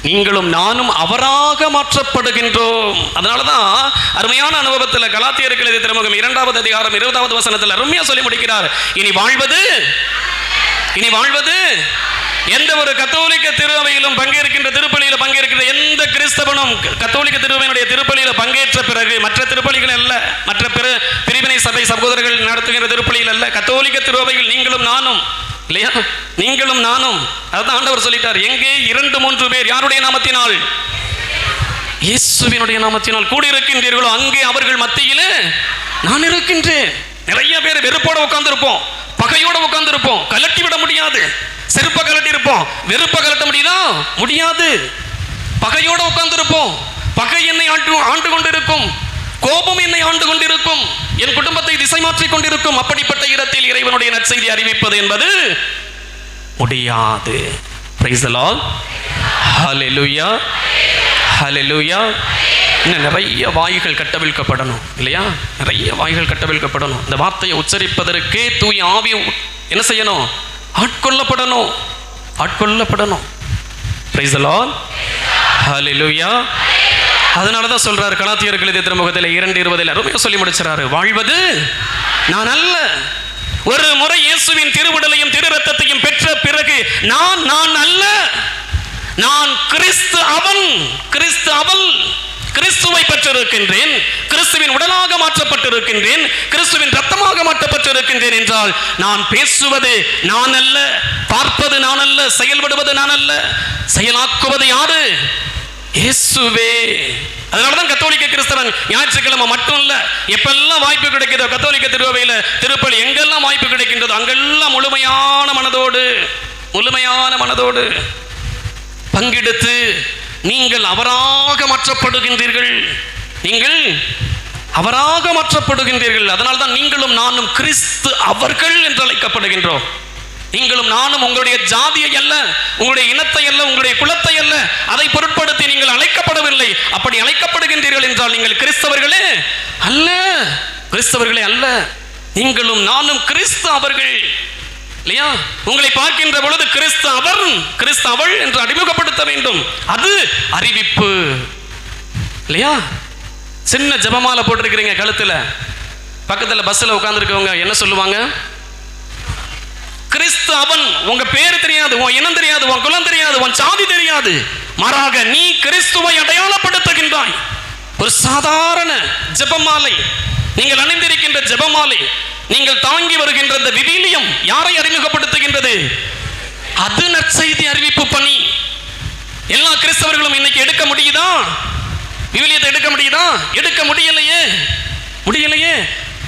B: நீங்களும் நானும் அவராக மாற்றப்படுகின்றோம். அதனாலதான் அருமையான அனுபவத்தில் கலாத்தியருக்கு எழுதிய திருமுகம் 2வது அதிகாரம் 20வது வசனத்தில் அருமையா சொல்லி முடிக்கிறார். இனி வாழ்வது எந்த ஒரு கத்தோலிக்க திருவையிலும் பங்கேற்கின்ற திருப்பலியில் பங்கேற்கின்ற எந்த கிறிஸ்தவனும் கத்தோலிக்க திருவையினுடைய திருப்பலியில் பங்கேற்ற பிறகு மற்ற திருப்பலிகள் அல்ல, மற்ற பிரிவினை சபை சகோதரர்கள் நடத்துகின்ற திருப்பலியில் அல்ல, கத்தோலிக்க திருவையில் நீங்களும் நானும் இல்லையா? நீங்களும் நானும். அதுதான் ஆண்டவர் சொல்லிட்டார், எங்கே 2-3 பேர் யாருடைய நாமத்தினால்? இயேசுவினுடைய நாமத்தினால் கூடியிருக்கின்றீர்களோ அங்கே அவர்கள் மத்தியிலே நான் இருக்கின்றேன். நிறைய பேர் வெறுப்போட உட்கார்ந்து இருப்போம், பகையோட உட்கார்ந்து இருப்போம். கலட்டி விட முடியாது. செருப்ப கலட்டி இருப்போம், வெறுப்ப கலட்ட முடியாது. பகையோட உட்கார்ந்து இருப்போம். பகை என்னை ஆண்டு கொண்டிருக்கும், கோபம் என்னை ஆண்டு கொண்டிருக்கும், என் குடும்பத்தை திசை மாற்றிக் கொண்டிருக்கும். அப்படிப்பட்ட இடத்தில் இறைவனுடைய நற்செய்தி அறிவிப்பது என்பது முடியாது. Praise the Lord. Hallelujah. Hallelujah. இன்னும் நிறைய வாய்கள் கட்டவிழ்க்கப்படணும் இல்லையா? நிறைய வாய்கள் கட்டவிழ்க்கப்படணும். இந்த வார்த்தையை உச்சரிப்பதற்கே தூய ஆவி என்ன செய்யணும்? ஆட்கொள்ளப்படணும். Praise the Lord. Hallelujah. அதனாலதான் சொல்றாரு கலாத்தியருக்கு எழுதிய திருமுகத்தில் 2:20 அருமையா சொல்லி முடிச்சாரு, வாழ்வது நான் அல்ல. ஒரு முறை இயேசுவின் திருவுடலையும் திரு ரத்தத்தையும் பெற்ற பிறகு நான் அல்ல, நான் கிறிஸ்து அவள், கிறிஸ்துவை பெற்றிருக்கின்றேன், கிறிஸ்துவின் உடலாக மாற்றப்பட்டிருக்கின்றேன், கிறிஸ்துவின் ரத்தமாக மாற்றப்பட்டிருக்கின்றேன் என்றால் நான் பேசுவது நான் அல்ல, பார்ப்பது நான் அல்ல, செயல்படுவது நான் அல்ல, செயலாக்குவது யாரு? இயேசுவே. அதனாலதான் கத்தோலிக்க கிறிஸ்தவன் ஞாயிற்றுக்கிழமை மட்டும் இல்ல, எப்பெல்லாம் வாய்ப்பு கிடைக்குதோ கத்தோலிக்க திருவையில திருப்பலி எங்கெல்லாம் வாய்ப்பு கிடைக்கின்றதோ அங்கெல்லாம் முழுமையான மனதோடு பங்கெடுத்து நீங்கள் அவராக மாற்றப்படுகின்றீர்கள். அதனால்தான் நீங்களும் நானும் கிறிஸ்து அவர்கள் என்று அழைக்கப்படுகின்றோம். நீங்களும் நானும் உங்களுடைய ஜாதியை அல்ல, உங்களுடைய இனத்தை அல்ல, உங்களுடைய குலத்தை அல்ல, அதை பொருட்படுத்தி நீங்கள் அழைக்கப்படவில்லை. அப்படி அழைக்கப்படுகின்றீர்கள் என்றால் நீங்கள் கிறிஸ்தவர்களே அல்ல. நீங்களும் நானும் கிறிஸ்து அவர்கள் இல்லையா? உங்களை பார்க்கின்ற பொழுது கிறிஸ்து அவள் என்று அறிமுகப்படுத்த வேண்டும். அது அறிவிப்பு இல்லையா? சின்ன ஜெபமாலை போட்டிருக்கிறீங்க கழுத்துல, பக்கத்துல பஸ்ல உட்கார்ந்து இருக்கவங்க என்ன சொல்லுவாங்க? கிறிஸ்து அவன். உங்க பேர் தெரியாது, உன் இனம் தெரியாது, உன் குலம் தெரியாது, உன் சாதி தெரியாது. மாறாக நீ கிறிஸ்துவை அடையாளப்படுத்துகின்றாய். ஒரு சாதாரண ஜெபமாலை, நீங்கள் அணிந்திருக்கின்ற ஜெபமாலை, நீங்கள் தாங்கி வருகின்ற இந்த விவிலியம் யாரை அறிமுகப்படுத்துகின்றது? அது நற்செய்தி அறிவிப்பு பணி. எல்லா கிறிஸ்தவர்களும் இன்னைக்கு எடுக்க முடியுதா? விவிலியத்தை எடுக்க முடியுதா? எடுக்க முடியலையே.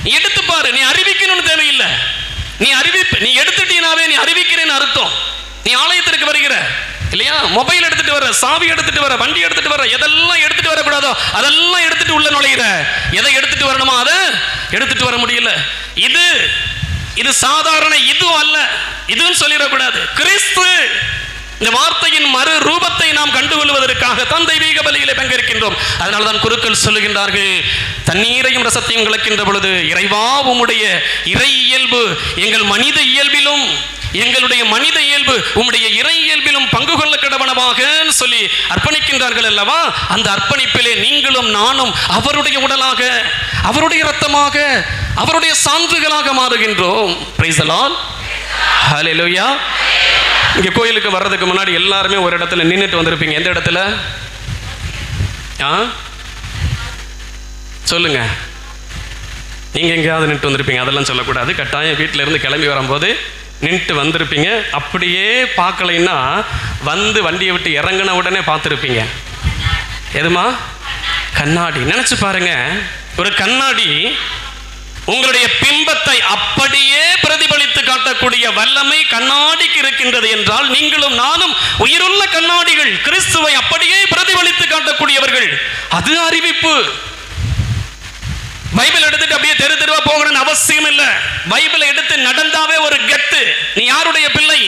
B: நீ எடுத்து பாரு, நீ அறிவிக்கணும்னு தேவையில்லை. நீ எடுத்துட்டீனாவே நீ அறிவிக்கிறேன்னு அர்த்தம். நீ ஆலயத்திற்கு வருகிற, இல்லையா? மொபைல் எடுத்துட்டு வர, சாவி எடுத்துட்டு வர, வண்டி எடுத்துட்டு வர, எதெல்லாம் எடுத்துட்டு வரக்கூடாதோ அதெல்லாம் எடுத்துட்டு உள்ள நுழையிற. எதை எடுத்துட்டு வரணுமோ அதை எடுத்துட்டு வர முடியல. இது சாதாரண இது அல்ல, இதுன்னு சொல்லிடக்கூடாது. கிறிஸ்து இந்த வார்த்தையின் மறு ரூபத்தை நாம் கண்டுகொள்வதற்காக தான் தெய்வீக பலியிலே பங்கேற்கின்றோம். அதனால தான் குருக்கள் சொல்லுகின்றார்கள், தண்ணீரையும் ரசத்தையும் கலக்கின்ற பொழுது இறைவா உம்முடைய இறை இயல்பு எங்கள் மனித இயல்பிலும், எங்களுடைய மனித இயல்பு உம்முடைய இறை இயல்பிலும் பங்கு கொள்ள கடவனமாக சொல்லி அர்ப்பணிக்கின்றார்கள் அல்லவா? அந்த அர்ப்பணிப்பிலே நீங்களும் நானும் அவருடைய உடலாக, அவருடைய இரத்தமாக, அவருடைய சான்றுகளாக மாறுகின்றோம். Price the Lord. ஹல்லேலூயா. இங்கே கோயிலுக்கு வர்றதுக்கு முன்னாடி எல்லாருமே ஒரு இடத்துல நின்றுட்டு வந்திருப்பீங்க. எந்த இடத்துல? சொல்லுங்க. நீங்க எங்கேயாவது நின்று வந்திருப்பீங்க. அதெல்லாம் சொல்லக்கூடாது. கட்டாயம் வீட்டில இருந்து கிளம்பி வரும்போது நின்று வந்திருப்பீங்க. அப்படியே பார்க்கலைன்னா வந்து வண்டியை விட்டு இறங்கின உடனே பார்த்துருப்பீங்க. எதுமா? கண்ணாடி. நினைச்சு பாருங்க, ஒரு கண்ணாடி உங்களுடைய பிம்பத்தை அப்படியே பிரதிபலித்து காட்டக்கூடிய வல்லமை கண்ணாடிக்கு இருக்கின்றது என்றால், நீங்களும் நானும் உயிருள்ள கண்ணாடிகள், கிறிஸ்துவை அப்படியே பிரதிபலித்து காட்டக்கூடியவர்கள். அது அறிவிப்பு. பைபிள் எடுத்துட்டு அப்படியே தெரு தெருவா போகணும்னு அவசியம் இல்லை. பைபிளை எடுத்து நடந்தாவே ஒரு கெத்து. நீ யாருடைய பிள்ளை?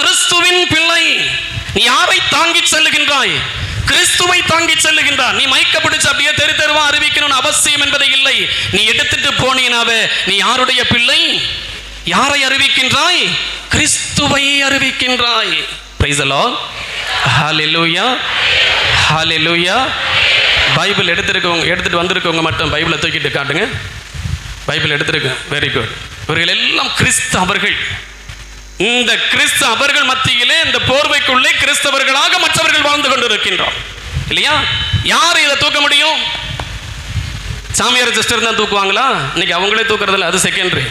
B: கிறிஸ்துவின் பிள்ளை. நீ யாரை தாங்கி செல்லுகின்றாய்? கிறிஸ்துவை தாங்கி செல்லுகின்றார். நீ மைக்க பிடிச்சு அப்படியே தெரு தெருவா அறிவிக்கணும்னு அவசியம் என்பதை இல்லை. நீ எடுத்துட்டு போனீனாவே நீ யாருடைய பிள்ளை? யாரை அறிவிக்கின்றாய்? கிறிஸ்துவை அறிவிக்கின்றாய். Praise the Lord. Hallelujah, hallelujah. Bible எடுத்துட்டு வந்திருக்கவங்க மட்டும் பைபிளை தூக்கிட்டு காட்டுங்க. பைபிள் எடுத்திருக்கு. Very good. இவர்கள் எல்லாம் கிறிஸ்தவர்கள். இந்த கிறிஸ்தவர்கள் மத்தியிலே, இந்த போர்வைக்குள்ளே கிறிஸ்தவர்களாக மற்றவர்கள் வாழ்ந்து கொண்டிருக்கின்றோம் இல்லையா? யார் இதை தூக்க முடியும்? சாமியார் சிஸ்டர் தான் தூக்குவாங்களா? இன்னைக்கு அவங்களே தூக்குறதில்ல. அது செகண்டரி.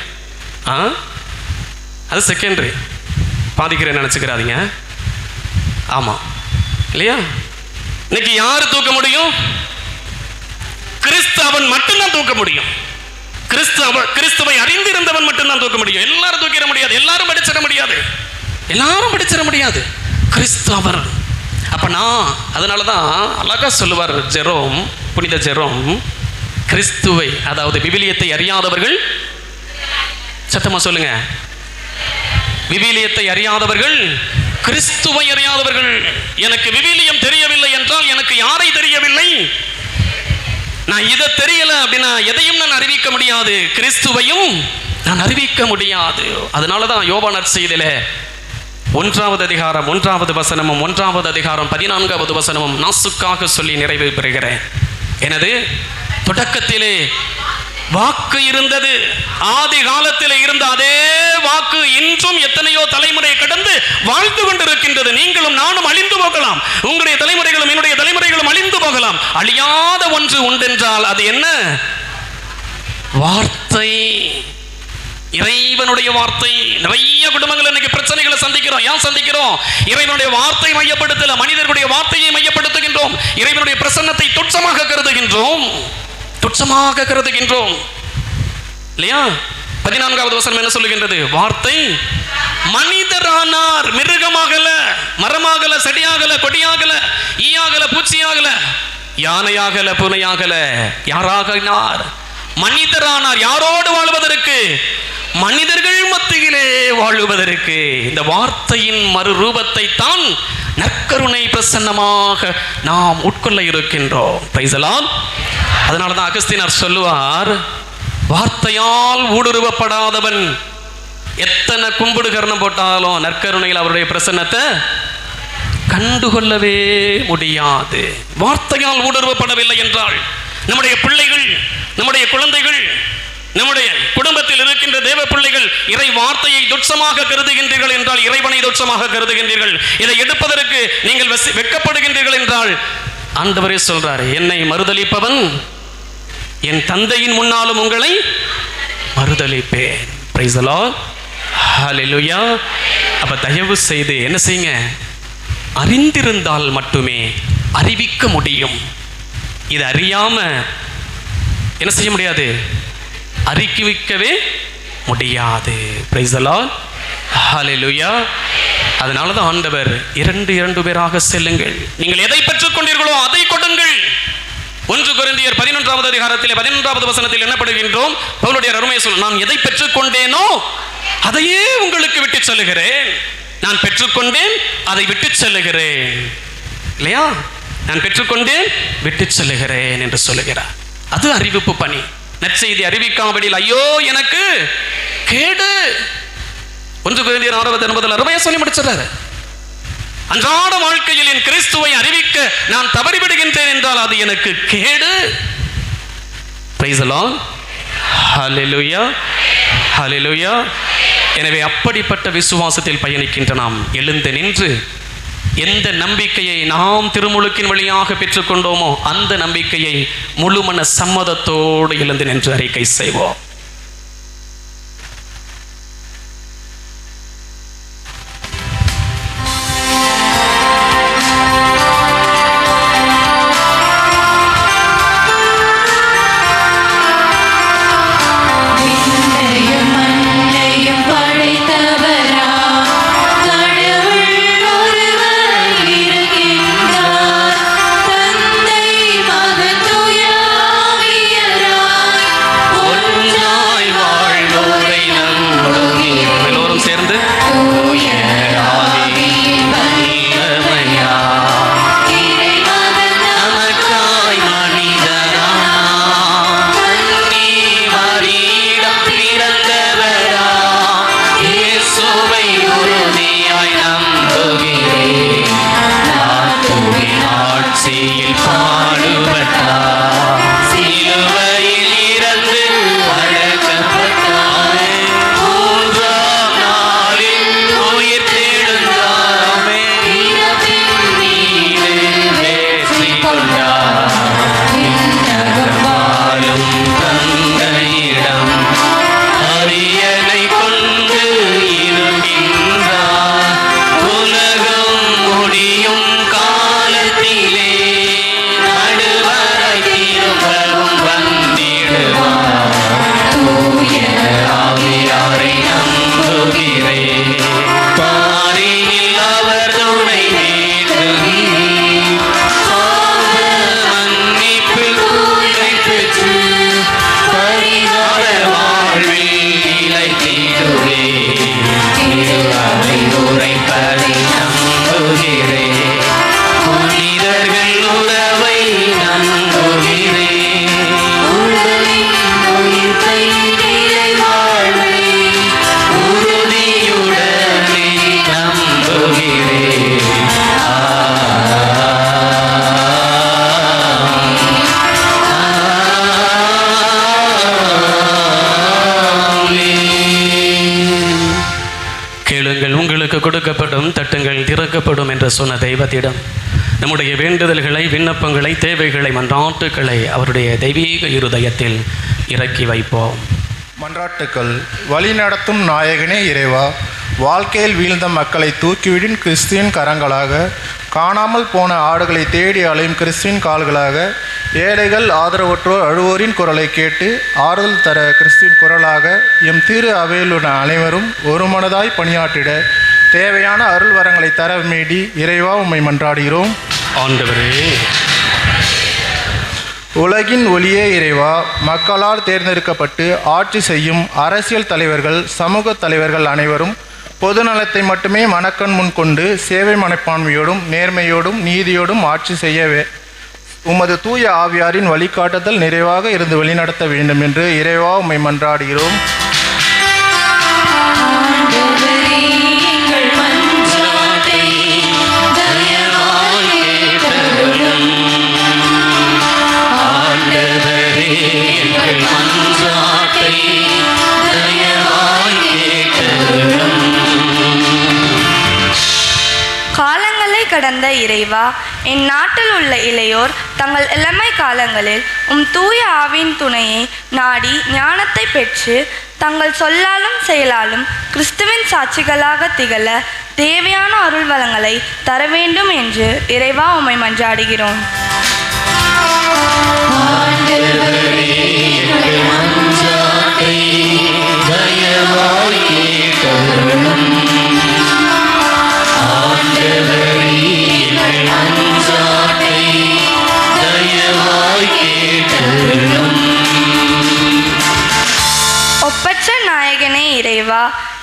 B: அது செகண்டரி. பாதிக்கிறேன்னு நினச்சிக்கிறாதீங்க. ஆமாம் இல்லையா? இன்னைக்கு யார் தூக்க முடியும்? கிறிஸ்தவன் மட்டும்தான் தூக்க முடியும். கிறிஸ்துவை அறிந்திருந்தவன் மட்டும்தான் தூக்க முடியும். எல்லாரும் தூக்கிட முடியாது. எல்லாரும் படிச்சிட முடியாது. எல்லாரும் படிச்சிட முடியாது. கிறிஸ்தவர். அப்ப நான் அதனாலதான் அழகா சொல்லுவார் ஜெரோம், புனித ஜெரோம், கிறிஸ்துவை, அதாவது விவிலியத்தை அறியாதவர்கள், சத்தமா சொல்லுங்க, விவிலியத்தை அறியாதவர்கள் கிறிஸ்துவை அறியாதவர்கள். எனக்கு விவிலியம் தெரியவில்லை என்றால் எனக்கு யாரை தெரியவில்லை? நான் இதை தெரியல அப்படின்னா எதையும் நான் அறிவிக்க முடியாது. கிறிஸ்துவையும் நான் அறிவிக்க முடியாது. அதனாலதான் யோவான் நற்செய்தியிலே 1வது அதிகாரம் 1வது வசனமும் 1வது அதிகாரம் 14வது வசனமும் நாசுக்காக சொல்லி நிறைவு பெறுகிறேன். எனது தொடக்கத்திலே வாக்கு இருந்தது. ஆதி காலத்தில் இருந்த அதே வாக்கு இன்றும் எத்தனையோ தலைமுறை கடந்து வாழ்ந்து கொண்டிருக்கின்றது. நீங்களும் நானும் அழிந்து போகலாம். உங்களுடைய தலைமுறைகளும் என்னுடைய தலைமுறைகளும் அழிந்து போகலாம். அழியாத ஒன்று உண்டென்றால் அது என்ன? வார்த்தை. இறைவனுடைய வார்த்தை. நிறைய குடும்பங்கள் இன்னைக்கு பிரச்சனைகளை சந்திக்கிறோம். ஏன் சந்திக்கிறோம்? இறைவனுடைய வார்த்தை மையப்படுத்தல, மனிதர்களுடைய வார்த்தையை மையப்படுத்துகின்றோம். இறைவனுடைய பிரசன்னத்தை துச்சமாக கருதுகின்றோம். துச்சமாக கருதுகின்றோம் இல்லையா? 14வது வசனம் என்ன சொல்லுகின்றது? வார்த்தை மனிதரானார். மிருகமாகல, மரமாகல, செடியாகல, கொடியாகல, ஈயாகல, பூச்சியாகல, யானையாகல, பூனையாகல, யாராகினார்? மனிதரானார். யாரோடு வாழ்வதற்கு? மனிதர்கள் மத்தியிலே வாழுவதற்கு. இந்த வார்த்தையின் மறு ரூபத்தை தான் நற்கருணை பிரசன்னமாக நாம் உட்கொள்ள இருக்கின்றோம். Price the Lord. அதனாலதான் அகஸ்தீனார் சொல்லுவார், வார்த்தையால் ஊடுருவப்படாதவன் எத்தனை கும்பிடு கர்ணம் போட்டாலும் நற்கருணையில் அவருடைய பிரசன்னத்தை கண்டுகொள்ளவே முடியாது. வார்த்தையால் ஊடுருவப்படவில்லை என்றால் நம்முடைய பிள்ளைகள், நம்முடைய குழந்தைகள், நம்முடைய குடும்பத்தில் இருக்கின்ற தேவ பிள்ளைகள் இறை வார்த்தையை துச்சமாக கருதுகின்றீர்கள் என்றால் இறைவனை துச்சமாக கருதுகின்றீர்கள். இதை எடுப்பதற்கு நீங்கள் வெட்கப்படுகின்றீர்கள் என்றால் ஆண்டவரே சொல்றார், என்னை மறுதலிப்பவன் என் தந்தையின் முன்னாலும் உங்களை மறுதலிப்பேன். Price the Lord. ஹல்லேலூயா. அப்ப தயவு செய்து என்ன செய்யுங்க? அறிந்திருந்தால் மட்டுமே அறிவிக்க முடியும். இது அறியாம என்ன செய்ய முடியாது? அறிவிக்கவே முடியாது. Praise the Lord. ஹல்லேலூயா. அதனால தான் ஆண்டவர் 2 பேராக செல்லுங்கள், நீங்கள் எதை பெற்றுக் கொண்டீர்களோ அதை கொடுங்கள். 1 கொரிந்தியர் 11வது அதிகாரத்திலே 11வது வசனத்தில் என்ன படுகின்றோம்? பவுலுடைய அருமையை சொல், நான் எதை பெற்றுக் கொண்டேனோ அதையே உங்களுக்கு விட்டு செல்லுகிறேன். நான் பெற்றுக்கொண்டேன், அதை விட்டு செல்லுகிறேன். இல்லையா? நான் பெற்றுக்கொண்டேன், விட்டு செல்லுகிறேன் என்று சொல்லுகிறார். அது அறிவிப்பு பணி. நற்செய்தி அறிவிக்காமடியில் ஐயோ எனக்கு கேடு. 1 கொரிந்தியர் 6:9 அருமையா சொல்லி முடிச்சிடறாரு. அன்றாட வாழ்க்கையில் என் கிறிஸ்துவை அறிவிக்க நான் தவறிவிடுகின்றேன் என்றால் அது எனக்கு கேடு. Praise the Lord. Hallelujah, hallelujah. எனவே அப்படிப்பட்ட விசுவாசத்தில் பயணிக்கின்ற நாம் எழுந்து நின்று எந்த நம்பிக்கையை நாம் திருமுழுக்கின் வழியாக பெற்றுக்கொண்டோமோ அந்த நம்பிக்கையை முழுமன சம்மதத்தோடு எழுந்து நின்று அறிக்கை செய்வோம். கொடுக்கப்படும், தட்டுங்கள் திறக்கப்படும் என்று சொன்ன தெய்வத்திடம் நம்முடைய வேண்டுதல்களை, விண்ணப்பங்களை, தேவைகளை, மன்றாட்டுக்களை அவருடைய தெய்வீக இருதயத்தில் இறக்கி வைப்போம்.
I: மன்றாட்டுக்கள். வழி நடத்தும் நாயகனே இறைவா, வாழ்க்கையில் வீழ்ந்த மக்களை தூக்கிவிடும் கிறிஸ்துவின் கரங்களாக, காணாமல் போன ஆடுகளை தேடி அலையும் கிறிஸ்துவின் கால்களாக, ஏழைகள், ஆதரவற்றோர், அழுவோரின் குரலை கேட்டு ஆறுதல் தர கிறிஸ்துவின் குரலாக எம் திரு அவையில் உள்ள அனைவரும் ஒருமனதாய் பணியாற்றிட தேவையான அருள் வரங்களை தர வேண்டி இறைவா உம்மை மன்றாடுகிறோம்.
B: ஆண்டவரே,
I: உலகின் ஒளியே இறைவா, மக்களால் தேர்ந்தெடுக்கப்பட்டு ஆட்சி செய்யும் அரசியல் தலைவர்கள், சமூக தலைவர்கள் அனைவரும் பொதுநலத்தை மட்டுமே மனக்கண் முன் கொண்டு சேவை மனப்பான்மையோடும் நேர்மையோடும் நீதியோடும் ஆட்சி செய்யவே உமது தூய ஆவியாரின் வழிகாட்டுதல் நிறைவாக இருந்து வழிநடத்த வேண்டும் என்று இறைவா உம்மை மன்றாடுகிறோம்.
J: காலங்களை கடந்த இறைவா, என் நாட்டில் உள்ள இளையோர் தங்கள் இளமை காலங்களில் தூய ஆவியின் துணையை நாடி ஞானத்தை பெற்று தங்கள் சொல்லாலும் செயலாலும் கிறிஸ்துவின் சாட்சிகளாக திகழ தேவையான அருள் வளங்களை தர வேண்டும் என்று இறைவா உம்மை மன்றாடுகிறோம்.
D: தயவாய் கேட்டருளும்.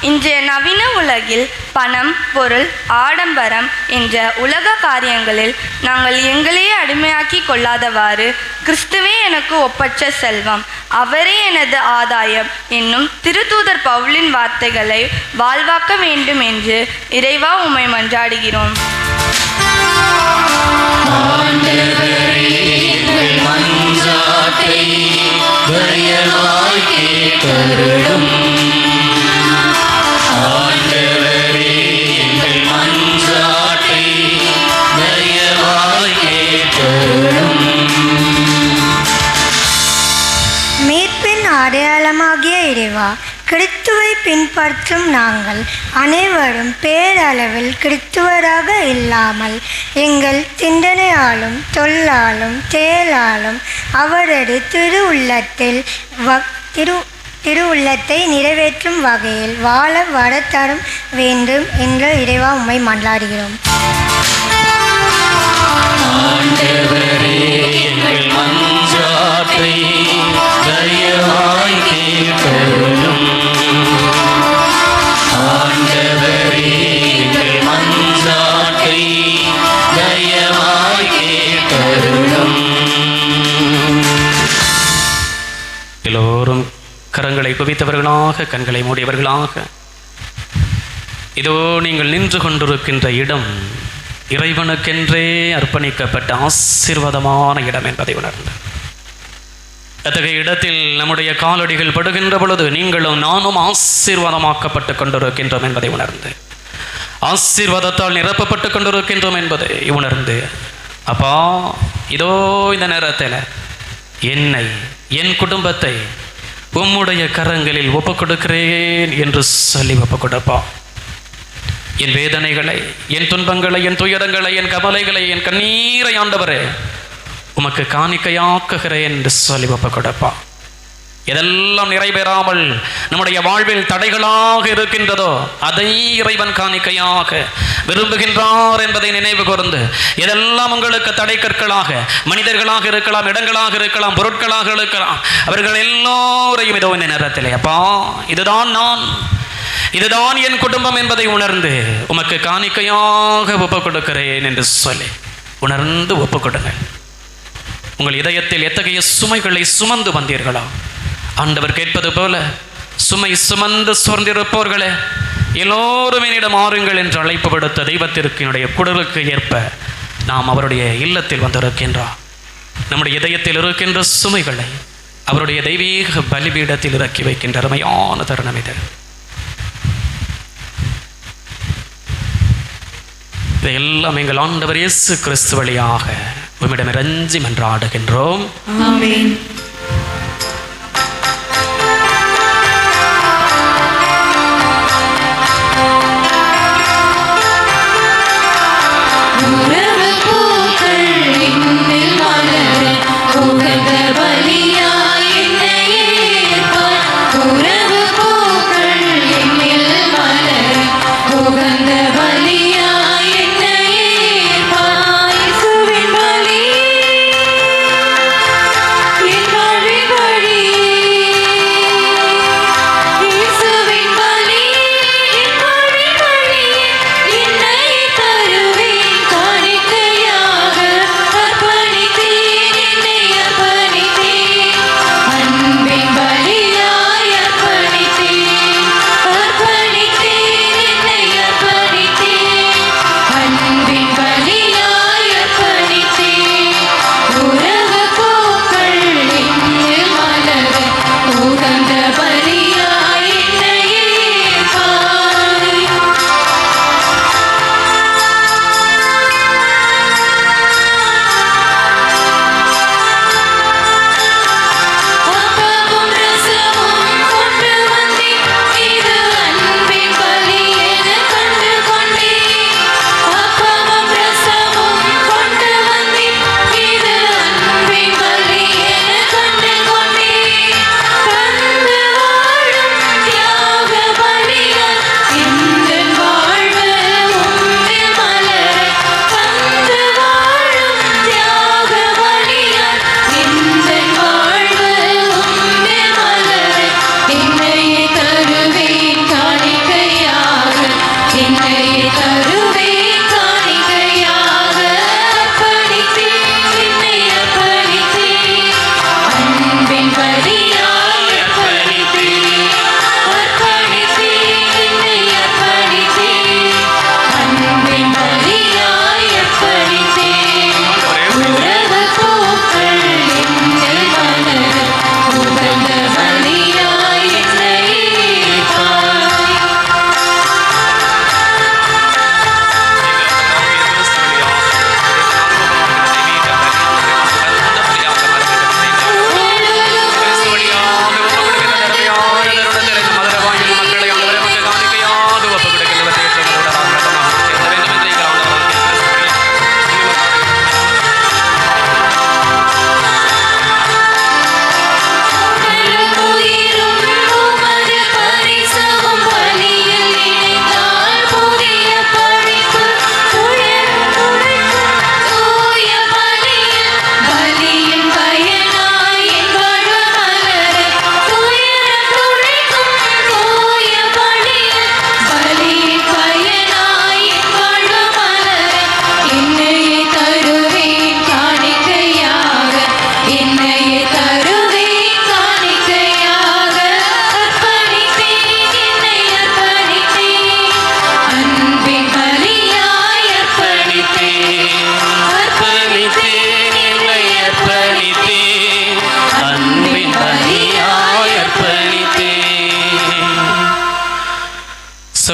J: இன்றைய நவீன உலகில் பணம், பொருள், ஆடம்பரம் என்ற உலக காரியங்களில் நாங்கள் எங்களையே அடிமையாக்கி கொள்ளாதவாறு கிறிஸ்துவே எனக்கு ஒப்பற்ற செல்வம், அவரே எனது ஆதாயம் என்னும் திருத்தூதர் பவுலின் வார்த்தைகளை வாழ்வாக்க வேண்டும் என்று இறைவா உம்மை மன்றாடுகிறோம்.
K: மீட்பின் அடையாளமாகிய இறைவா, கிறிஸ்துவை பின்பற்றும் நாங்கள் அனைவரும் பேரளவில் கிறிஸ்துவராக இல்லாமல் எங்கள் சிந்தனையாலும் சொல்லாலும் செயலாலும் அவரது திருவுள்ளத்தை நிறைவேற்றும் வகையில் வாழ வரத்தரும் வேண்டும் என்று இறைவா உம்மை மன்றாடுகிறோம்.
B: எல்லோரும் கரங்களை குவித்தவர்களாக, கண்களை மூடியவர்களாக, இதோ நீங்கள் நின்று கொண்டிருக்கின்ற இடம் இறைவனுக்கென்றே அர்ப்பணிக்கப்பட்ட ஆசீர்வாதமான இடம் என்பதை உணர்ந்து, அத்தகைய இடத்தில் நம்முடைய காலடிகள் படுகின்ற பொழுது நீங்களும் நானும் ஆசீர்வாதமாக்கப்பட்டு கொண்டிருக்கின்றோம் என்பதை உணர்ந்து, ஆசீர்வாதத்தால் நிரப்பப்பட்டு கொண்டிருக்கின்றோம் என்பதை உணர்ந்து, அப்பா இதோ இந்த நேரத்தில் என்னை, என் குடும்பத்தை உம்முடைய கரங்களில் ஒப்புக் கொடுக்கிறேன் என்று சொல்லி ஒப்புக் கொடுப்பா. என் வேதனைகளை, என் துன்பங்களை, என் துயரங்களை, என் கவலைகளை, என் கண்ணீரை ஆண்டவரே உமக்கு காணிக்கையாக்குகிறேன் என்று சொல்லி ஒப்புக் கொடுப்பா. எதெல்லாம் நிறைவேறாமல் நம்முடைய வாழ்வில் தடைகளாக இருக்கின்றதோ அதை இறைவன் காணிக்கையாக விரும்புகின்றார் என்பதை நினைவு கூர்ந்து, எதெல்லாம் உங்களுக்கு தடை கற்களாக, மனிதர்களாக இருக்கலாம், இடங்களாக இருக்கலாம், பொருட்களாக இருக்கலாம், அவர்கள் எல்லோரையும் இதோ இந்த நேரத்திலே அப்பா இதுதான் நான், இதுதான் என் குடும்பம் என்பதை உணர்ந்து உமக்கு காணிக்கையாக ஒப்புக் கொடுக்கிறேன் என்று சொல்லி உணர்ந்து ஒப்புக் கொடுங்கள். உங்கள் இதயத்தில் எத்தகைய சுமைகளை சுமந்து வந்தீர்களோ, ஆண்டவர் கேட்பது போல சுமை சுமந்து சோர்ந்திருப்போர்களே எல்லோரும் என்னிடம் ஆறுங்கள் என்று அழைப்பு விடுத்த தெய்வத்திற்கினுடைய குடலுக்கு ஏற்ப நாம் அவருடைய இல்லத்தில் வந்திருக்கின்றோம். நம்முடைய இதயத்தில் இருக்கின்ற சுமைகளை அவருடைய தெய்வீக பலிபீடத்தில் இறக்கி வைக்கின்ற அருமையான தருணம் இது. இதையெல்லாம் எங்கள் ஆண்டவர் இயேசு கிறிஸ்து வழியாக உம்மிடம் இறைஞ்சி மன்றாடுகின்றோம்.
F: ஆமென்.
J: என்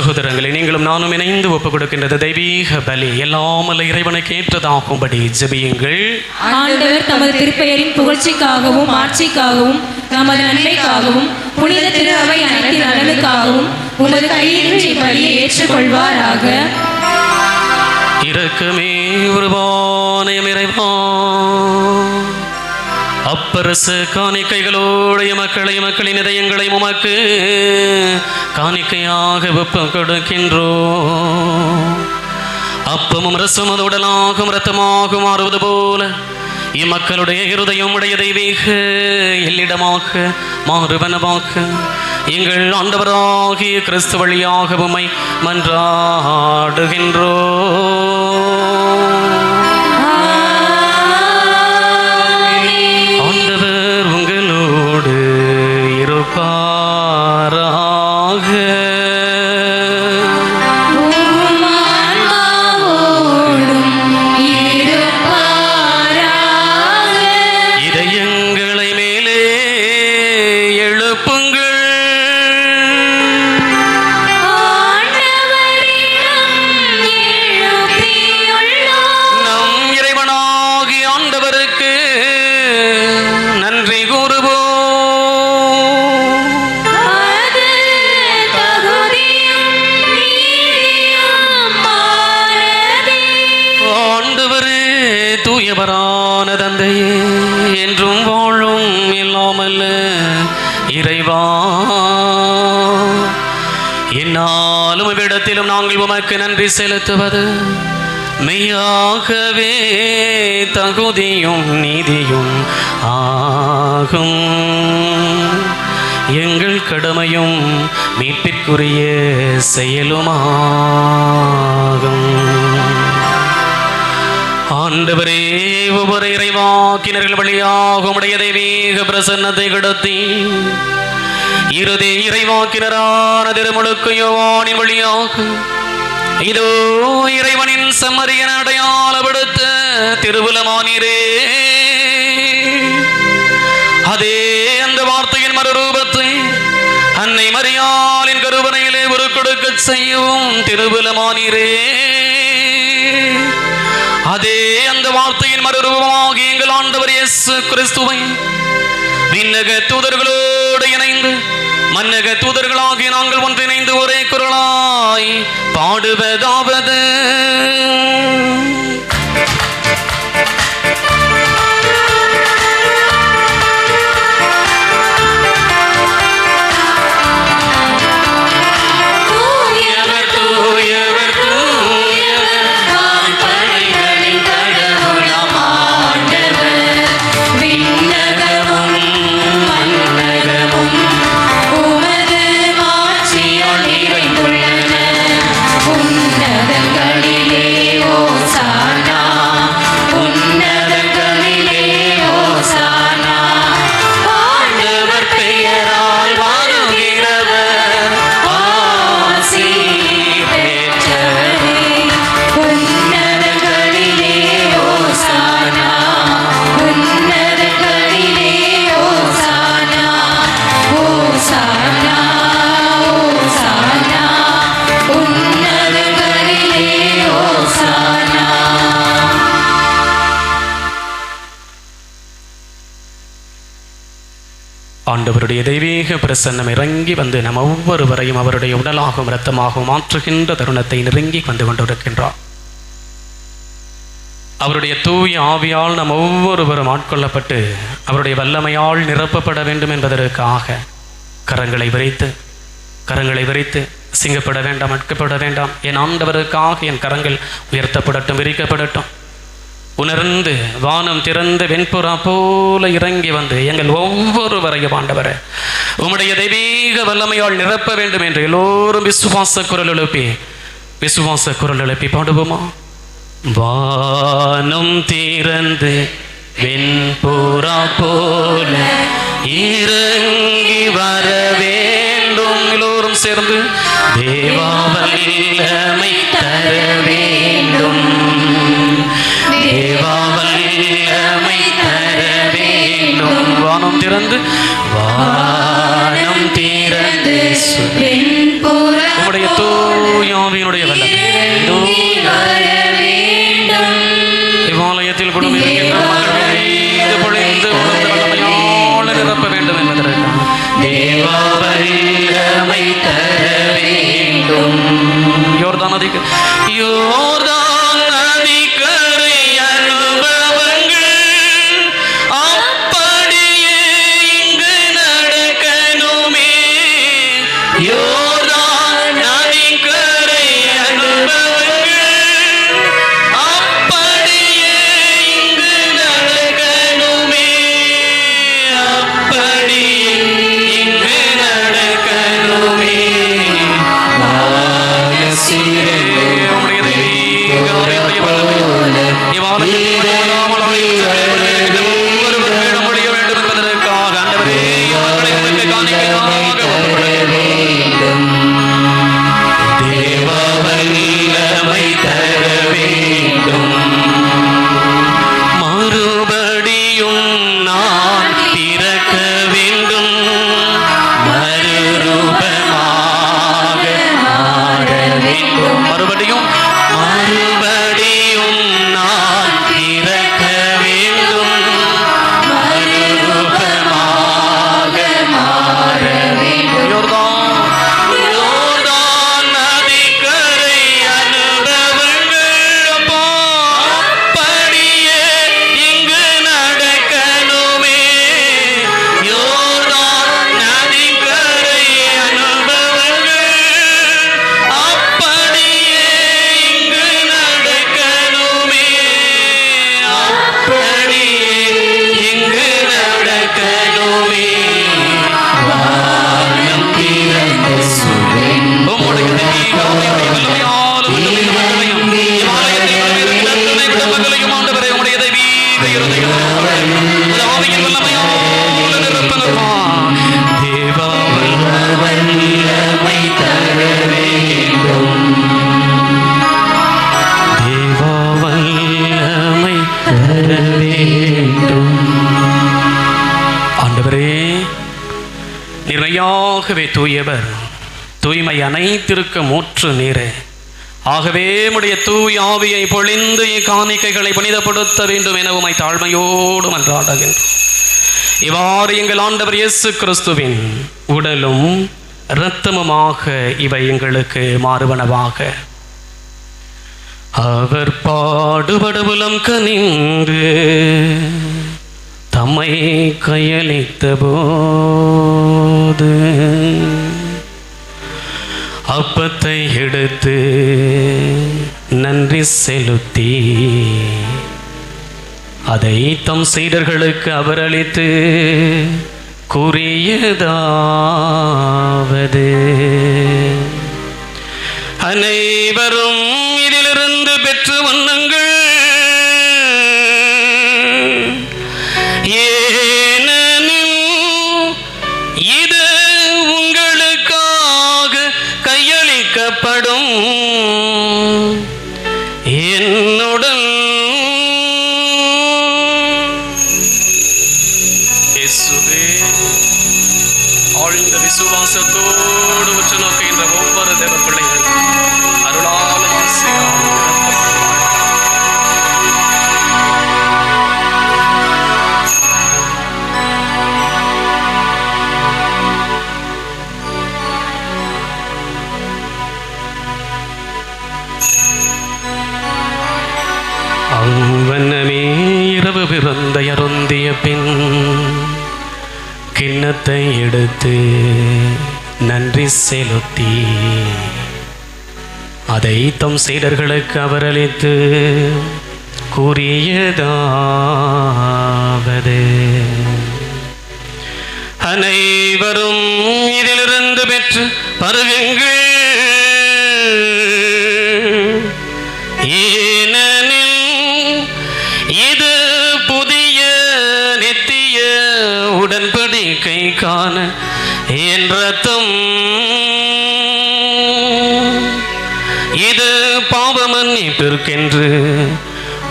B: சகோதரங்களை நீங்களும் நானும் இணைந்து ஒப்புக் கொடுக்கின்றது தெய்வீக பலி எல்லாமல்ல இறைவனுக்கு ஏற்றதாகும்படி ஜெபியுங்கள்.
F: ஆண்டவர் தமது திருப்பெயரின் புகழ்ச்சிக்காகவும் ஆட்சிக்காகவும் நமது நன்மைக்காகவும் புனித திரு அவை அனைத்தின் நலனுக்காகவும் உமது கையின்றி பலியை ஏற்றுக்கொள்வாராக.
B: இரக்கமே உருவான இறைவா, அப்பரசு காணிக்கைகளோடைய மக்களின் இதயங்களை உமக்கு காணிக்கையாக ஒப்புக் கொடுக்கின்றோம். அப்பமும் ரசமும் அது உடலாகும் இரத்தமாக மாறுவது போல இம்மக்களுடைய இருதயம் உடைய தெய்வீக எல்லிடமாக மாறுவனவாக எங்கள் ஆண்டவராகிய கிறிஸ்து வழியாக உம்மை மன்றாடுகின்றோம். ஆண்டவர் உங்களோடு இருப்பாராக. இதயங்களை மேலே எழுப்புங்கள். நம் இறைவனாகிய ஆண்டவருக்கு நன்றி கூறுவோம். ஆண்டவரே தூயவரான தந்தையே, என்றும் வாழும் இல்லாமல் இறைவா, என்னாலும் இவ்விடத்திலும் நாங்கள் உமக்கு நன்றி செலுத்துவது மெய்யாகவே தகுதியும் நீதியும் ஆகும். எங்கள் கடமையும் மீட்பிற்குரிய செயலுமாகும். ஆண்டவரே, ஒவ்வொரு இறைவாக்கினர்கள் வழியாக உம்முடைய தெய்வீக பிரசன்னத்தை கடத்தி இறுதி இறைவாக்கினரான திருமுழுக்கு யோவானின் வழியாக இதோ இறைவனின் செம்மறியின் அடையாளப்படுத்த திருவுலமானீரே. அதே அந்த வார்த்தையின் மறுரூபத்தை அன்னை மரியாளின் கருவறையிலே ஒரு கொடுக்க செய்யவும் திருவுலமானீரே. அதே அந்த வார்த்தையின் மறுரூபமாக எங்கள் ஆண்டவர் இயேசு கிறிஸ்துவை விண்ணக தூதர்களோடு இணைந்து மன்னக தூதர்களாகிய நாங்கள் ஒன்றிணைந்து ஒரே குரலாய் பாடுவதாவது: ஆண்டவருடைய தெய்வீக பிரசன்னம் இறங்கி வந்து நம் ஒவ்வொருவரையும் அவருடைய உடலாகவும் இரத்தமாகவும் மாற்றுகின்ற தருணத்தை நெருங்கி வந்து கொண்டிருக்கின்றார். அவருடைய தூய ஆவியால் நம் ஒவ்வொருவரும் ஆட்கொள்ளப்பட்டு அவருடைய வல்லமையால் நிரப்பப்பட வேண்டும் என்பதற்காக கரங்களை விரித்து சிங்கப்பட வேண்டாம், அட்கப்பட வேண்டாம், என் ஆண்டவருக்காக என் கரங்கள் உயர்த்தப்படட்டும், விரிக்கப்படட்டும். உணர்ந்து வானம் திறந்து வெண்புறா போல இறங்கி வந்து எங்கள் ஒவ்வொருவரையும் ஆண்டவரே உம்முடைய தெய்வீக வல்லமையால் நிரப்ப வேண்டும் என்று எல்லோரும் விசுவாச குரல் எழுப்பி பாடுவோமா? வானம் திறந்து வெண்புறா போல இறங்கி வர வேண்டும். எல்லோரும் சேர்ந்து தேவா வல்லமை தர வேண்டும், தேவா வல்லமை தர வேண்டும். வானம் திறந்து உம்முடைய தூயாவியினுடைய வல்லமை இவ்வாலயத்தில் குடும்பம் இருக்கின்ற மக்கள் மீது பொழிந்து உணர்ந்த வல்லமையால் நிரப்ப வேண்டும் என்பதற்காக
D: தேவா வல்லமை தர வேண்டும்.
B: யோர்தான் நதிக்கரை அனுபவங்கள் அப்படியே இங்கு நடக்கணுமே. யோர்தான் நதிக்கரை அனுபவங்கள் அப்படியே இங்கு நடக்கணுமே. அப்படியே இங்கு நடக்கணுமே. நிறையாகவே தூயவர், தூய்மை அனைத்திருக்க மூற்று நீரே. ஆகவே உம்முடைய தூய ஆவியை பொழிந்து இக்காணிக்கைகளை புனிதப்படுத்த வேண்டும் என உம்மை தாழ்மையோடு மன்றாடுகின்றோம். இவ்வாறு எங்கள் ஆண்டவர் இயேசு கிறிஸ்துவின் உடலும் இரத்தமுமாக இவை எங்களுக்கு மாறுவனவாக. அவர் பாடுபடுபுலம் கனிந்து தம்மை கையளித்த போது அப்பத்தை எடுத்து நன்றி செலுத்தி அதை தம் சீடர்களுக்கு அவர் அளித்து கூறியதாவது: அனைவரும் இதிலிருந்து பெற்று உண்ணுங்கள், ஏனெனில் இது உங்களுக்காக கையளிக்கப்படும் என்னுடன். இயேசுவே, ஆழ்ந்த விசுவாசத்தோடு உற்று நோக்குகின்ற ஒவ்வொரு தேவ பிள்ளைகள் அருளாலும் ஆசையாலும் அவ்வண்ணமே இரவு பிறந்த அருந்திய பின் கிண்ணத்தை எடுத்து நன்றி செலுத்தி அதை தம் சீடர்களுக்கு அவர் அளித்து கூறியதாவது: அனைவரும் இதிலிருந்து பெற்று பருகுங்கள், ஏனெனில் இது புதிய நித்திய உடன்படிக்கை காண என் ரத்தம். இது பாவ மன்னிப்பிற்கென்று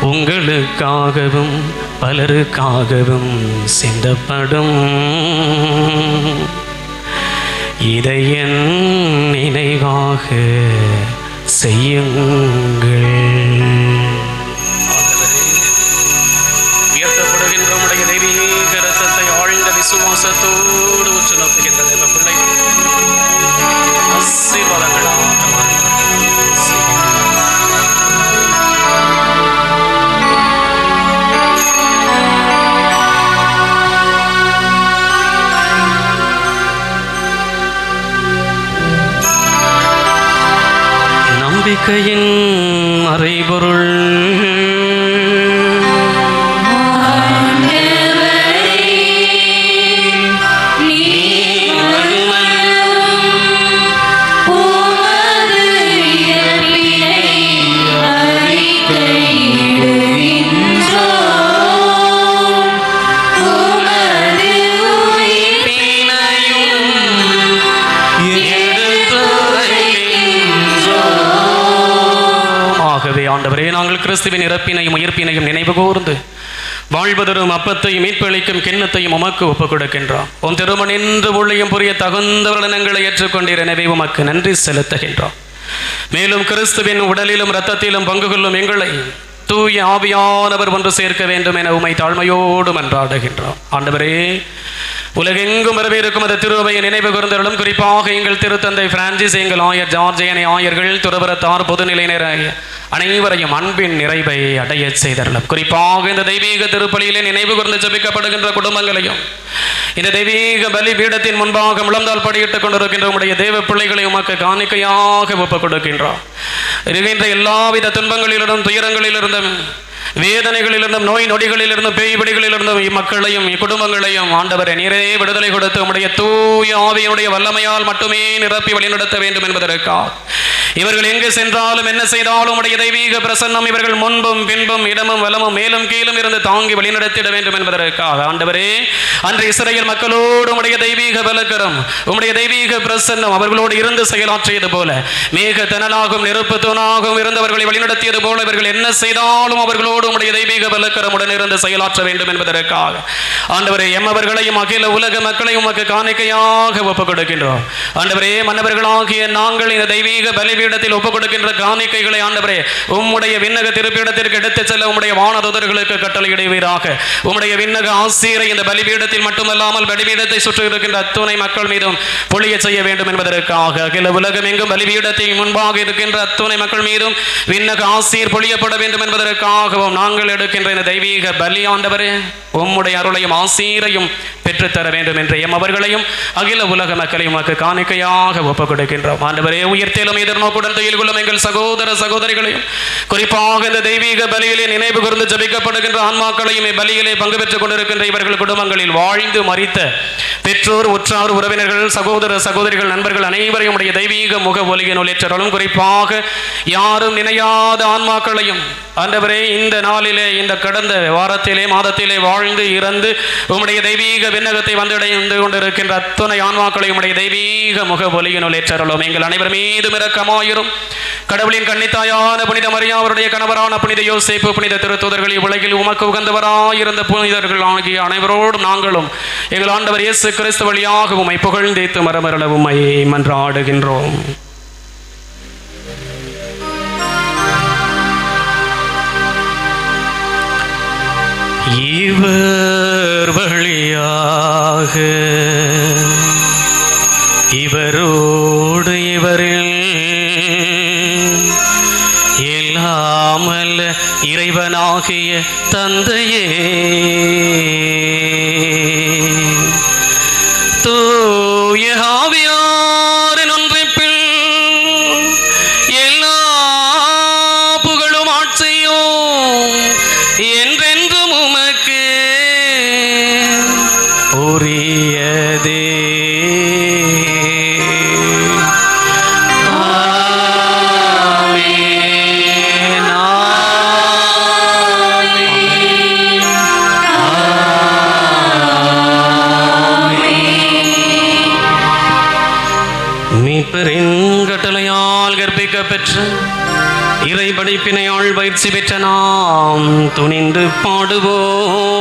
B: உங்களுக்காகவும் பலருக்காகவும் சிந்தப்படும். இதை என் நினைவாக செய்யுங்கள். உயர்த்தப்படுகின்ற உடைய தெய்வீக இரத்தத்தை ஆழ்ந்த விசுவாசத்தோடு உற்று நோக்குகின்ற தேவ பிள்ளைகள் ஆசீர்வாதங்களாக நம்பிக்கையின் மறைபொருள் ஆண்டவரே, நாங்கள் கிறிஸ்துவின் இறப்பினையும் உயிர்ப்பினையும் நினைவு கூர்ந்து வாழ்வதரும் அப்பத்தையும் மீட்பளிக்கும் கிண்ணத்தையும் உமக்கு ஒப்புக் கொடுக்கின்றோம். உன் திருமண் என்று ஊழியம் புரிய தகுந்தவர்களை ஏற்றுக்கொண்டீர். எனவே உமக்கு நன்றி செலுத்துகின்றோம். மேலும் கிறிஸ்துவின் உடலிலும் இரத்தத்திலும் பங்கு கொள்ளும் எங்களை தூய ஆவியானவர் ஒன்று சேர்க்க வேண்டும் என உமை தாழ்மையோடு மன்றாடுகின்றோம். ஆண்டவரே, உலகெங்கும் வரவேற்கும் அந்த திருவையை நினைவு கூர்ந்தருளும். குறிப்பாக எங்கள் திருத்தந்தை பிரான்சிஸ், எங்கள் ஆயர் ஜார்ஜியனை ஆயர்கள், துறவரத்தார், பொதுநிலையினர் அனைவரையும் அன்பின் நிறைவை அடைய செய்தருளும். குறிப்பாக இந்த தெய்வீக திருப்பலியிலே நினைவு கூர்ந்து ஜபிக்கப்படுகின்ற குடும்பங்களையும் இந்த தெய்வீக பலி பீடத்தின் முன்பாக முழந்தால் படியிட்டுக் கொண்டிருக்கின்ற உடைய தேவ பிள்ளைகளை உமக்கு காணிக்கையாக ஒப்புக் கொடுக்கின்றோம். இருக்கின்ற எல்லாவித துன்பங்களிலிருந்தும் துயரங்களிலிருந்தும் வேதனைகளிலிருந்தும் நோய் நொடிகளிலிருந்தும் பேய்பிடிகளிலிருந்தும் இம்மக்களையும் இக்குடும்பங்களையும் ஆண்டவரை நீரே விடுதலை கொடுத்து உடைய தூய ஆவியினுடைய வல்லமையால் மட்டுமே நிரப்பி வழிநடத்த வேண்டும் என்பதற்காக இவர்கள் எங்கு சென்றாலும் என்ன செய்தாலும் உடைய தெய்வீக பிரசன்னம் இவர்கள் முன்பும் பின்பும் இடமும் வலமும் மேலும் கீழும் இருந்து தாங்கி வழிநடத்திட வேண்டும் என்பதற்காக ஆண்டவரே, அன்று இஸ்ரவேல் மக்களோடு உடைய தெய்வீக பலக்கரம் உடைய தெய்வீக பிரசன்னம் அவர்களோடு இருந்து செயலாற்றியது போல மேக தனலாகும் நெருப்பு தூணாகவும் இருந்தவர்களை வழிநடத்தியது போல இவர்கள் என்ன செய்தாலும் அவர்களோடு உடைய தெய்வீக பலக்கரம் உடன் இருந்து செயலாற்ற வேண்டும் என்பதற்காக ஆண்டவரே, எம்மவர்களையும் அகில உலக மக்களையும் உமக்கு காணிக்கையாக ஒப்புக் கொடுக்கின்றோம். ஆண்டவரே, மன்னவர்களாகிய நாங்கள் இந்த தெய்வீக பலிபீடத்தில் ஒப்புக் கொடுக்கின்ற காணிக்கைகளை ஆண்டவரே உம்முடைய விண்ணக திருப்பீடத்திற்கு எடுத்துச் செல்ல உம்முடைய வானதூதர்களுக்கு கட்டளையிடுவீராக. உம்முடைய விண்ணக ஆசீரை இந்த பலிபீடத்தில் மட்டுமல்லாமல் பலிபீடத்தை சுற்றி இருக்கின்ற அத்துணை மக்கள் மீதும் பொழிய செய்ய வேண்டும் என்பதற்காக அகில உலகம் எங்கும் பலிபீடத்தின் முன்பாக இருக்கின்ற அத்துணை மக்கள் மீதும் விண்ணக ஆசீர் பொழியப்பட வேண்டும் என்பதற்காகவும் நாங்கள் எடுக்கின்ற இந்த தெய்வீக பலி ஆண்டவரே உம்முடைய அருளையும் ஆசீரையும் பெற்றுத்தர வேண்டும் என்று அவர்களையும் அகில உலக மக்களையும் காணிக்கையாக ஒப்புக் கொடுக்கின்றோம். ஆண்டவரே, உயிர்த்தேலும் எதிர்நோக்குடன் துயில் கொள்ளும் எங்கள் சகோதர சகோதரிகளையும் குறிப்பாக இந்த தெய்வீக பலியிலே நினைவு கூர்ந்து ஜபிக்கப்படுகின்ற ஆன்மாக்களையும் பலியிலே பங்கு பெற்றுக் கொண்டிருக்கின்ற இவர்கள் குடும்பங்களில் வாழ்ந்து மரித்த பெற்றோர், உற்றார், உறவினர்கள், சகோதர சகோதரிகள், நண்பர்கள் அனைவரையும் உடைய தெய்வீக முக ஒலியின் ஒளிற்றலும் குறிப்பாக யாரும் நினையாத ஆன்மாக்களையும் ஆண்டவரே இந்த நாளிலே இந்த கடந்த வாரத்திலே மாதத்திலே வாழ்ந்து இறந்து உம்முடைய தெய்வீக விண்ணகத்தை வந்தடைந்து கொண்டிருக்கின்ற அத்துணை ஆன்மாக்களை உம்முடைய தெய்வீக முக ஒலியின் ஒளிற்றலும். எங்கள் அனைவர் மீதும் இரக்கமாயிரும். கடவுளின் கன்னித்தாயான புனித மரியா, அவருடைய கணவரான புனித யோசேப்பு, புனித திருத்தூதர்கள், உலகில் உமக்கு உகந்தவராயிருந்த புனிதர்கள் ஆகிய அனைவரோடும் நாங்களும் எங்கள் ஆண்டவர் இயேசு கிறிஸ்து வழியாக உம்மை புகழ்ந்தேத்து மரமரள உம்மை மன்றாடுகின்றோம். இவர் வழியாக இவரோடு இவரில் எல்லாமல்ல இறைவனாகிய தந்தையே, தூய ஆவியாரின் ஒன்றிப்பில் எல்லா புகழும் ஆட்சியும் என்றென்றும் உமக்கு உரியதே. கட்டளையால் கற்பிக்கப்பெற்ற இறை படைப்பினையால் பயிற்சி பெற்ற நாம் துணிந்து பாடுவோம்.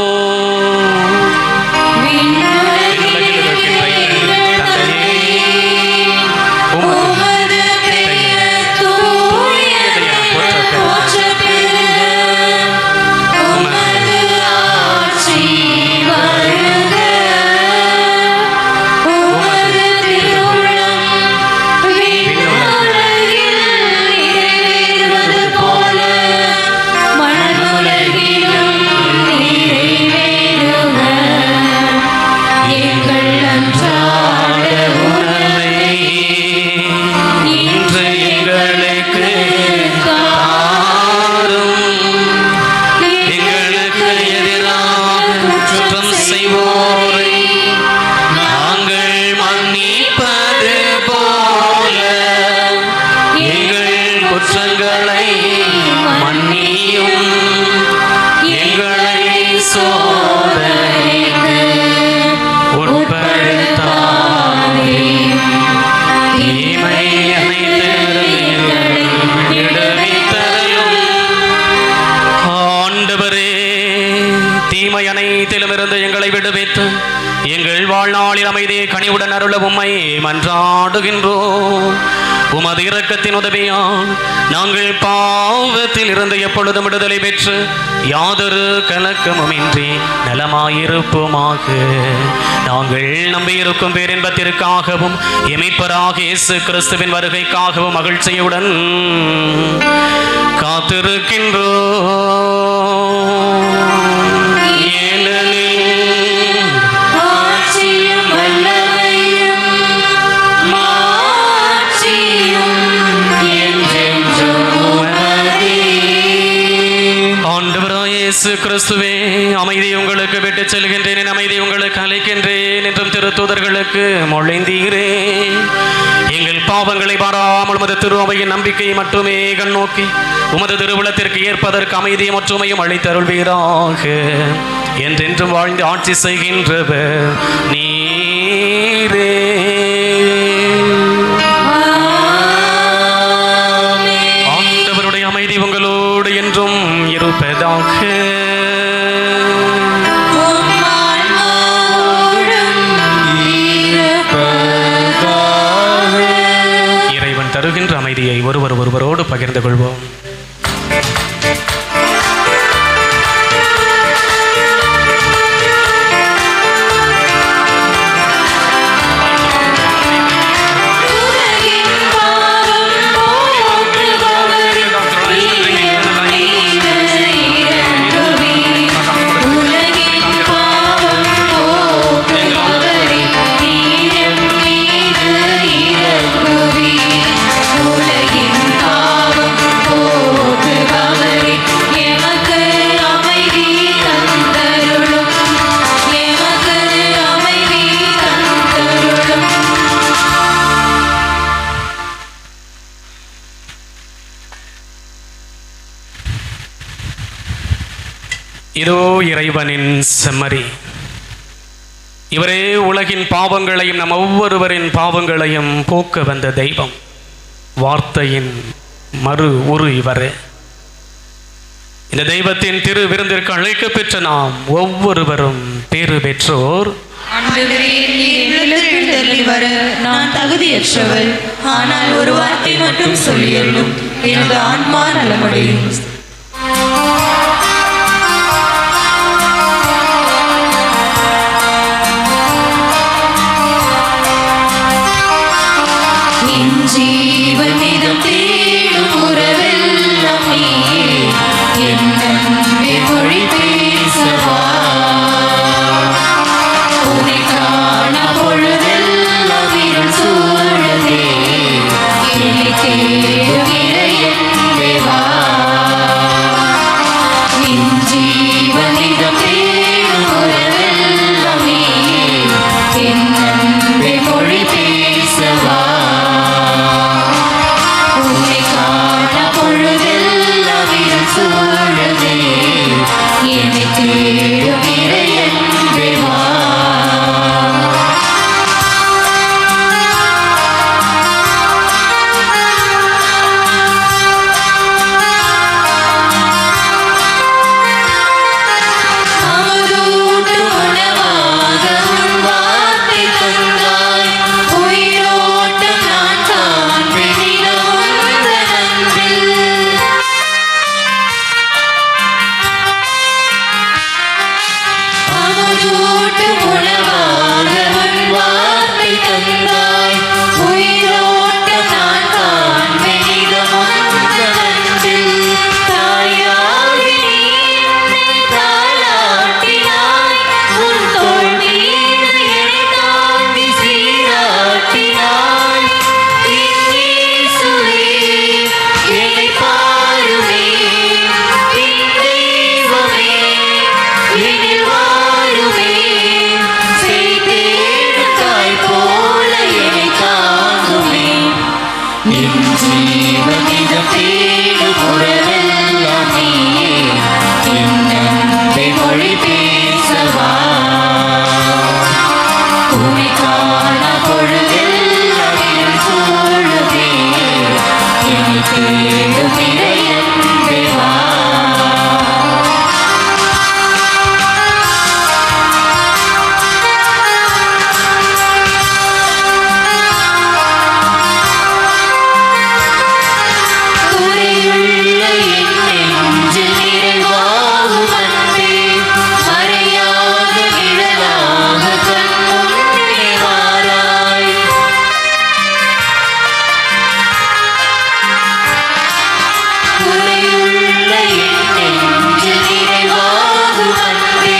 B: எங்கள் வாழ்நாளில் அமைதியை கனிவுடன் அருள உம்மை மன்றாடுகின்றோம். உமது இரக்கத்தின் உதவியால் நாங்கள் பாவத்தில் இருந்து எப்பொழுதும் விடுதலை பெற்று யாதொரு கலக்கமுமின்றி நலமாயிருப்போமாக. நாங்கள் நம்பியிருக்கும் பேரின்பத்திற்காகவும் எமைப்பராக இயேசு கிறிஸ்துவின் வருகைக்காகவும் மகிழ்ச்சியுடன் காத்திருக்கின்றோம். இயேசு கிறிஸ்துவே, அமைதி உங்களுக்கு விட்டு செல்கின்றேன், அமைதி உங்களுக்கு அளிக்கின்றேன் என்றும் திருத்தூதர்களுக்கு மொழிந்தீரே. எங்கள் பாவங்களை பாராமல் உமது திரு அவையின் நம்பிக்கையை மட்டுமே கண்ணோக்கி உமது திருவுளத்திற்கு ஏற்பதற்கு அமைதியும் ஒற்றுமையும் அளித்தருள்வீராக. என்றென்றும் வாழ்ந்து ஆட்சி செய்கின்றவர் நீரே. ஆண்டவருடைய அமைதி உங்களோடு என்றும் இருப்பதாக. இறைவன் தருகின்ற அமைதியை ஒருவரோடு பகிர்ந்து கொள்வோம். இதோ இறைவனின் செம்மறி. இவரே உலகின் பாவங்களையும் நம் ஒவ்வொருவரின் பாவங்களையும் போக்க வந்த தெய்வம். வார்த்தையின் மறு உரு இவரே. இந்த தெய்வத்தின் திரு விருந்திற்கு அழைக்க பெற்ற நாம் ஒவ்வொருவரும் பேறு பெற்றோர்.
F: நான் தகுதியற்றவள், ஆனால் ஒரு வார்த்தை மட்டும் சொல்லியல்லும் எனது ஆன்மா நலமடையும். ஜீவனிதம் தேடும் உறவெல்லாம் நீயே, என் அன்பே மொழி பேசவா. உன்னை காண பொழுதெல்லாம் இருள் சூழதே, என்னை தேடுகிற என் தேவா.
D: உமை காண பொழுதெல்லாம் இருள் சூழுமே. என்னை தேடும் இறையன்பே வா. குறையுள்ள என்னை நெஞ்சில் நிறைவாகும் அன்பே, மறையாத நிழலாக கண் முன்னே வாராய். குறையுள்ள என்னை நெஞ்சில் நிறைவாகும் அன்பே,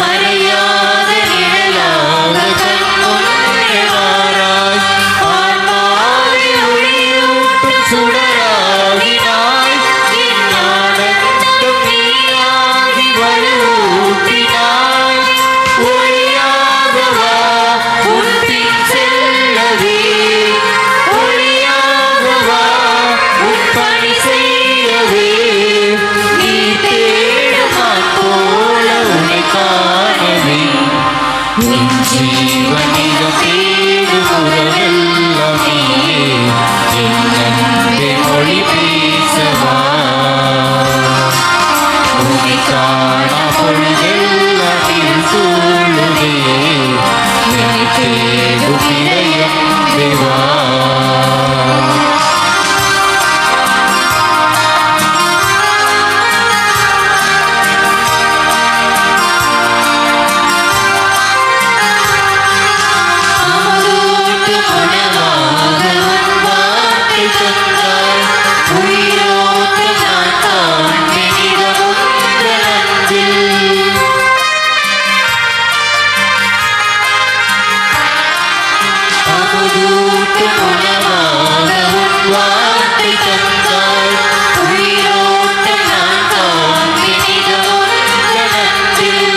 D: மறையாத நிழலாக கண் முன்னே வாராய். ஆன்மாவில் ஒளியூட்டும் சுடராகினாய், என் ஆனந்தம் நீயாகி வலுவூட்டினாய். ஒளியாக வா உன் பின் செல்லவே, ஒளியாக வா உன் பணி செய்யவே. நீ தேடுமான் போல உன்னை காணவே, என் ஜீவனிடம் தேடும் உறவெல்லாம் நீயே. என் அன்பே மொழி பேசவா, உன்னை காண பொழுதெல்லாம் இருள் சூழுமே. என்னை தேடும் இறையன்பே வா. அமுதூட்டும் உணவாக உன் வார்த்தை தந்தாய், உயிரோட்டம் நான் காண்பேன் இதமும் உந்தன் அன்பில். அமுதூட்டும் உணவாக உன் வார்த்தை தந்தாய், உயிரோட்டம் நான் காண்பேன் இதமும் உந்தன் அன்பில்.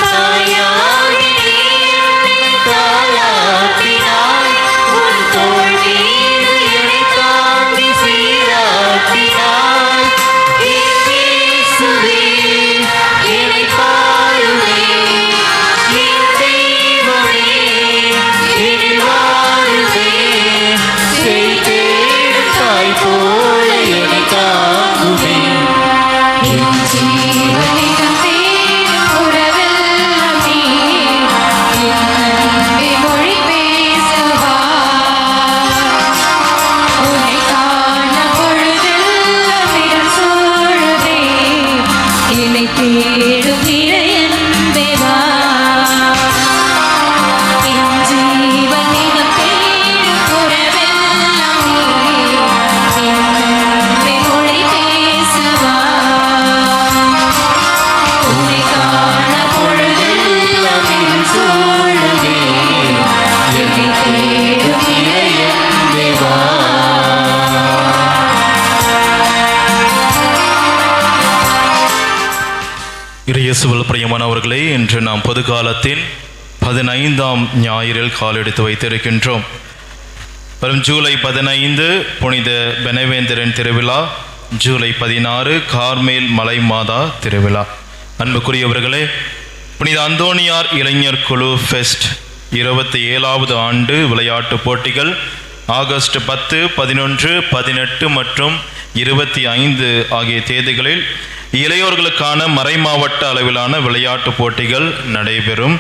D: தாயாகி நீ என்னை தாலாட்டினாய், உன் தோள் மீது என்னை தாங்கி சீராட்டினாய். என் இயேசுவே, என்னை பாருமே, என் தெய்வமே, என்னில் வாருமே. செய் தேடும் தாய் போல என்னை தாங்குமே. என் ஜீவனிடம் தேடும் உறவெல்லாம் நீயே. என் அன்பே மொழி பேசவா, உன்னை காண பொழுதெல்லாம் இருள் சூழுதே. என்னை தேடும் இறையன்பே வா. என் ஜீவனிடம் தேடும் உறவெல்லாம் நீயே. என் அன்பே மொழி பேசவா, உன்னை காண பொழுதெல்லாம் இருள் சூழுதே. என்னை தேடும் இறையன்பே வா.
L: இயேசுவில் பிரியமானவர்களே, இன்று நாம் பொது காலத்தின் 15ஆம் ஞாயிறில் காலெடுத்து வைத்திருக்கின்றோம். வரும் ஜூலை 15 புனித பெனவேந்திரன் திருவிழா, ஜூலை 16 கார்மேல் மலை மாதா திருவிழா. அன்புக்குரியவர்களே, புனித அந்தோனியார் இளைஞர் குழு ஃபெஸ்ட் 27வது ஆண்டு விளையாட்டுப் போட்டிகள் ஆகஸ்ட் 10, 11, 18 மற்றும் 25 ஆகிய தேதிகளில் இளையோர்களுக்கான மறைமாவட்ட அளவிலான விளையாட்டுப் போட்டிகள் நடைபெறும்.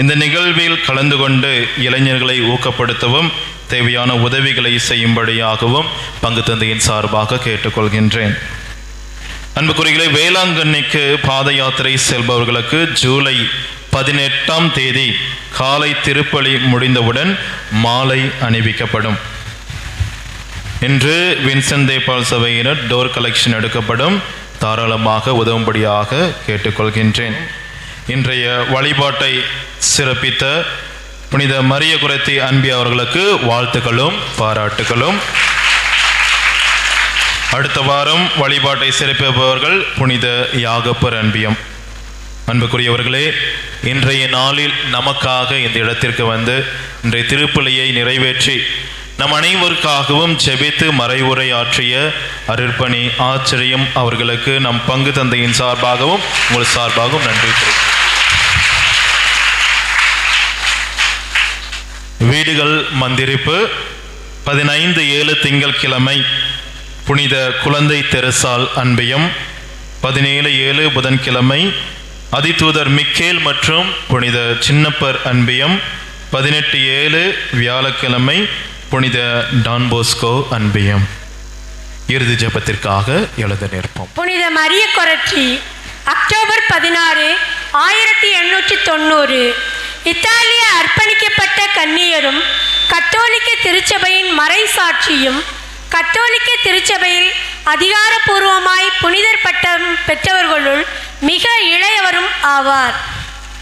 L: இந்த நிகழ்வில் கலந்து கொண்டு இளைஞர்களை ஊக்கப்படுத்தவும் தேவையான உதவிகளை செய்யும்படியாகவும் பங்கு தந்தையின் சார்பாக கேட்டுக்கொள்கின்றேன். அன்புக்குரியவர்களே, வேளாங்கண்ணிக்கு பாத யாத்திரை செல்பவர்களுக்கு ஜூலை 18ஆம் தேதி காலை திருப்பலி முடிந்தவுடன் மாலை அணிவிக்கப்படும். இன்று வின்சென்ட் தே பால் சபையினர் டோர் கலெக்ஷன் எடுக்கப்படும். தாராளமாக உதவும்படியாக கேட்டுக்கொள்கின்றேன். இன்றைய வழிபாட்டை சிறப்பித்த புனித மரிய குரத்தி அன்பி அவர்களுக்கு வாழ்த்துக்களும் பாராட்டுகளும். அடுத்த வாரம் வழிபாட்டை சிறப்பிப்பவர்கள் புனித யாகப்பர் அன்பியம். அன்புக்குரியவர்களே, இன்றைய நாளில் நமக்காக இந்த இடத்திற்கு வந்து இன்றைய திருப்பலியை நிறைவேற்றி நம் அனைவருக்காகவும் ஜெபித்து மறைவுரை ஆற்றிய அருட்பணி ஆச்சரியம் அவர்களுக்கு நம் பங்கு தந்தையின் சார்பாகவும் உங்கள் சார்பாகவும் நன்றி தெரிவிக்கிறேன். வீடுகள் மந்திரிப்பு 15/7 திங்கட்கிழமை புனித குழந்தை தெரசால் அன்பியம், 17/7 புதன்கிழமை அதிதூதர் மிக்கேல் மற்றும் புனித சின்னப்பர் அன்பியம், 18/7 வியாழக்கிழமை புனித டான்போஸ்கோ அன்பியம். இறுதி ஜெபத்திற்காக எழுத நிற்போம்.
M: புனித மரிய கொரட்சி அக்டோபர் 16, 1890. இத்தாலிய அர்ப்பணிக்கப்பட்ட கன்னியரும் கத்தோலிக்க திருச்சபையின் மறைசாட்சியும் கத்தோலிக்க திருச்சபையில் அதிகாரப்பூர்வமாய் புனிதர் பட்டம் பெற்றவர்களுள் மிக இளையவரும் ஆவார்.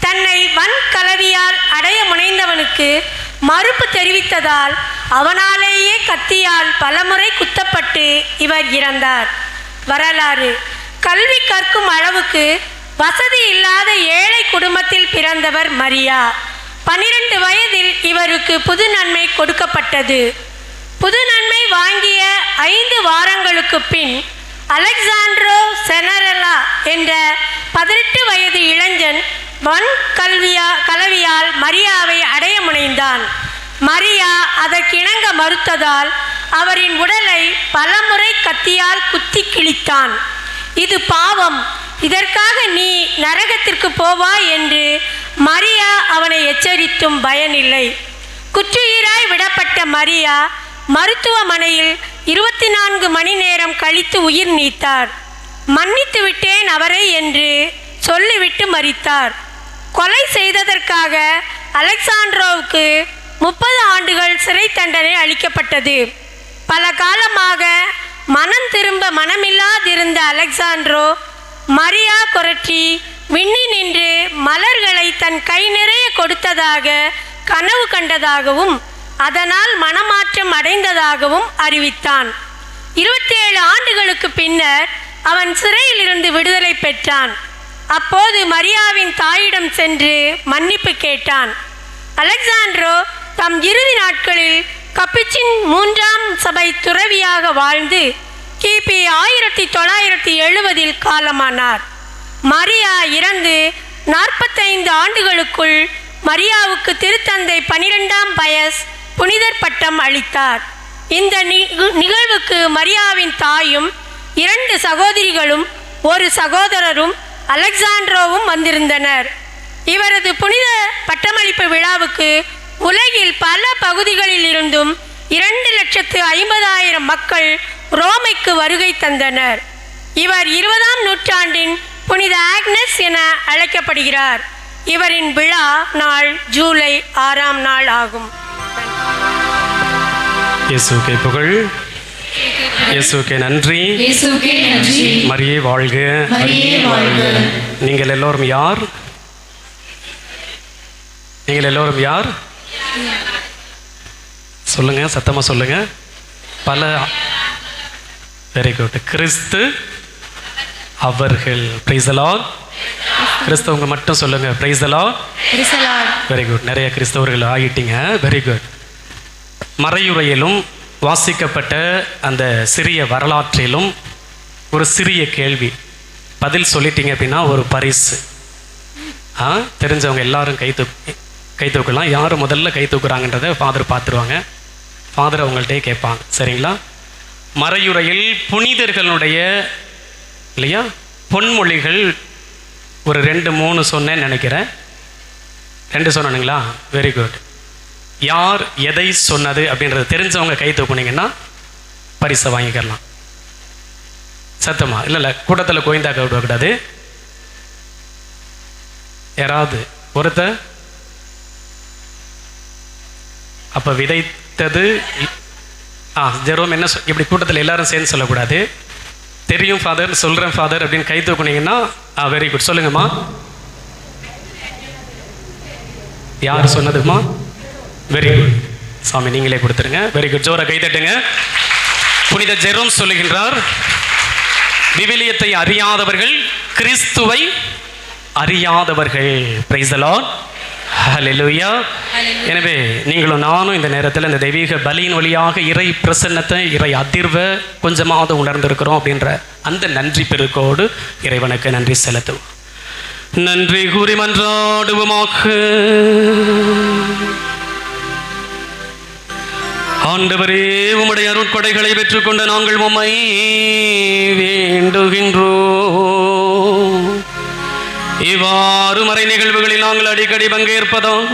M: தன்னை வன் கலவியால் அடைய முனைந்தவனுக்கு மறுப்பு தெரிவித்ததால் அவனாலேயே கத்தியால் பலமுறை குத்தப்பட்டு இவர் இறந்தார். வரலாறு: கல்வி கற்கும் அளவுக்கு வசதி இல்லாத ஏழை குடும்பத்தில் பிறந்தவர் மரியா. 12 வயதில் இவருக்கு புது நன்மை கொடுக்கப்பட்டது. புது நன்மை வாங்கிய 5 வாரங்களுக்கு பின் அலெக்சாண்ட்ரோ செனரெலா என்ற 18 வயது இளைஞன் வன் கலவியால் மரியாவை அடைய முனைந்தான். மரியா அதற்கிணங்க மறுத்ததால் அவரின் உடலை பலமுறை கத்தியால் குத்தி கிழித்தான். இது பாவம், இதற்காக நீ நரகத்திற்கு போவாய் என்று மரியா அவனை எச்சரித்தும் பயனில்லை. குற்றுயிராய் விடப்பட்ட மரியா மருத்துவமனையில் 24 மணி நேரம் கழித்து உயிர் நீத்தார். மன்னித்து விட்டேன் அவரை என்று சொல்லிவிட்டு மரித்தார். கொலை செய்ததற்காக அலெக்சாண்ட்ரோவுக்கு 30 ஆண்டுகள் சிறை தண்டனை அளிக்கப்பட்டது. பல காலமாக மனம் திரும்ப மனமில்லாதிருந்த அலெக்சாண்ட்ரோ மரியா கொரட்சி விண்ணி நின்று மலர்களை தன் கை நிறைய கொடுத்ததாக கனவு கண்டதாகவும் அதனால் மனமாற்றம் அடைந்ததாகவும் அறிவித்தான். 27 ஆண்டுகளுக்கு பின்னர் அவன் சிறையிலிருந்து விடுதலை பெற்றான். அப்போது மரியாவின் தாயிடம் சென்று மன்னிப்பு கேட்டான். அலெக்சாண்ட்ரோ தம் இறுதி நாட்களில் கப்பிச்சின் 3ஆம் சபை துறவியாக வாழ்ந்து கிபி 1970 காலமானார். மரியா இறந்து 45 ஆண்டுகளுக்குள் மரியாவுக்கு திருத்தந்தை 12ஆம் பயஸ் புனிதர் பட்டம் அளித்தார். இந்த நிகழ்வுக்கு மரியாவின் தாயும் 2 சகோதரிகளும் 1 சகோதரரும் அலெக்சாண்ட்ரோவும் வந்திருந்தனர். இவரது புனித பட்டமளிப்பு விழாவுக்கு உலகில் பல பகுதிகளில் இருந்தும் 2,50,000 மக்கள் ரோமைக்கு வருகை தந்தனர். இவர் 20ஆம் நூற்றாண்டின் புனித ஆக்னஸ் என அழைக்கப்படுகிறார். இவரின் விழா நாள் ஜூலை 6ஆம் நாள் ஆகும்.
B: இயேசுவுக்கே புகழ், இயேசுவுக்கே நன்றி, மரியே வாழ்க. நீங்கள் எல்லோரும் யார்? நீங்கள் எல்லோரும் யார்? சொல்லுங்க, சத்தமா சொல்லுங்க. பல. Very good. கிறிஸ்து அவர்கள். Praise the Lord. கிறிஸ்தவங்க மட்டும் சொல்லுங்க, praise the Lord. Very good. நிறைய கிறிஸ்தவர்கள் ஆகிட்டீங்க. Very good. மறையுறையிலும் வாசிக்கப்பட்ட அந்த சிறிய வரலாற்றிலும் ஒரு சிறிய கேள்வி, பதில் சொல்லிட்டீங்க அப்படின்னா ஒரு பரிசு. தெரிஞ்சவங்க எல்லாரும் கை தூக்கலாம். யார் முதல்ல கை தூக்குறாங்கன்றதை ஃபாதர் பார்த்துருவாங்க. ஃபாதர் அவங்கள்ட்டே கேட்பாங்க. சரிங்களா? மறையுறையில் புனிதர்களுடைய இல்லையா பொன்மொழிகள் ஒரு 2-3 சொன்னேன்னு நினைக்கிறேன். 2 சொன்னானுங்களா? Very good. யார் எதை சொன்னது அப்படின்றத தெரிஞ்சவங்க கை தூக்குனீங்கன்னா பரிசை வாங்கிக்கலாம். சத்தமா? இல்லை கூட்டத்தில் கோயந்தாக்க விடக்கூடாது. யாராவது ஒருத்த அப்போ விதைத்தது ஜெரோம் என்ன இப்படி கூட்டத்தில் எல்லாரும் சேர்ந்து சொல்லக்கூடாது. தெரியும் ஃபாதர், சொல்கிறேன் ஃபாதர் அப்படின்னு கை தூக்குனீங்கன்னா வெரி குட். சொல்லுங்கம்மா, யார் சொன்னதுமா? Very good. சாமி நீங்களே கொடுத்துருங்க. Very good. ஜோர கை தட்டுங்க. புனித ஜெரோம் சொல்லுகின்றார், விவிலியத்தை அறியாதவர்கள் கிறிஸ்துவை அறியாதவர்கள். Praise the Lord. ஹல்லேலூயா. எனவே நீங்களும் நானும் இந்த நேரத்தில் இந்த தெய்வீக பலியின் வழியாக இறை பிரசன்னத்தை, இறை அதிர்வை கொஞ்சமாவது உணர்ந்திருக்கிறோம் அப்படின்ற அந்த நன்றி பெருக்கோடு இறைவனுக்கு நன்றி செலுத்துவோம். நன்றி கூறி மன்றாடுவோமாக. ஆண்டவரே, உம்முடைய அருட்கொடைகளை பெற்றுக்கொண்ட நாங்கள் உம்மை வேண்டுகின்றோம். இவ்வாறு மறை நிகழ்வுகளில் நாங்கள் அடிக்கடி பங்கேற்பதால்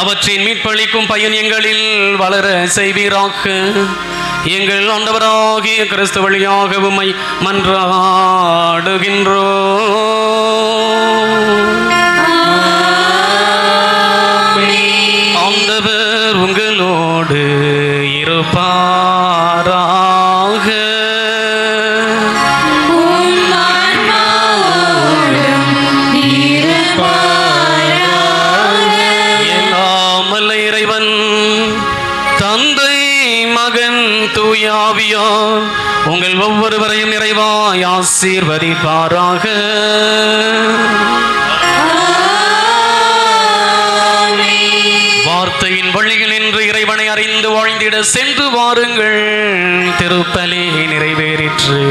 B: அவற்றின் மீட்பளிக்கும் பயன் எங்களில் வளர செய்வீராக. எங்கள் ஆண்டவராகிய கிறிஸ்து வழியாக உம்மை மன்றாடுகின்றோம். ஆண்டவர் உங்களோடு இருப்பாராக. எல்லாமல்ல இறைவன் தந்தை, மகன், தூயாவியார் உங்கள் ஒவ்வொருவரையும் நிறைவாய் ஆசீர்வதிப்பாராக. வார்த்தையின் வழியில் நின்று இறைவனை அறிந்து வாழ்ந்திட சென்று வாருங்கள். திருப்பலி நிறைவேறிற்று.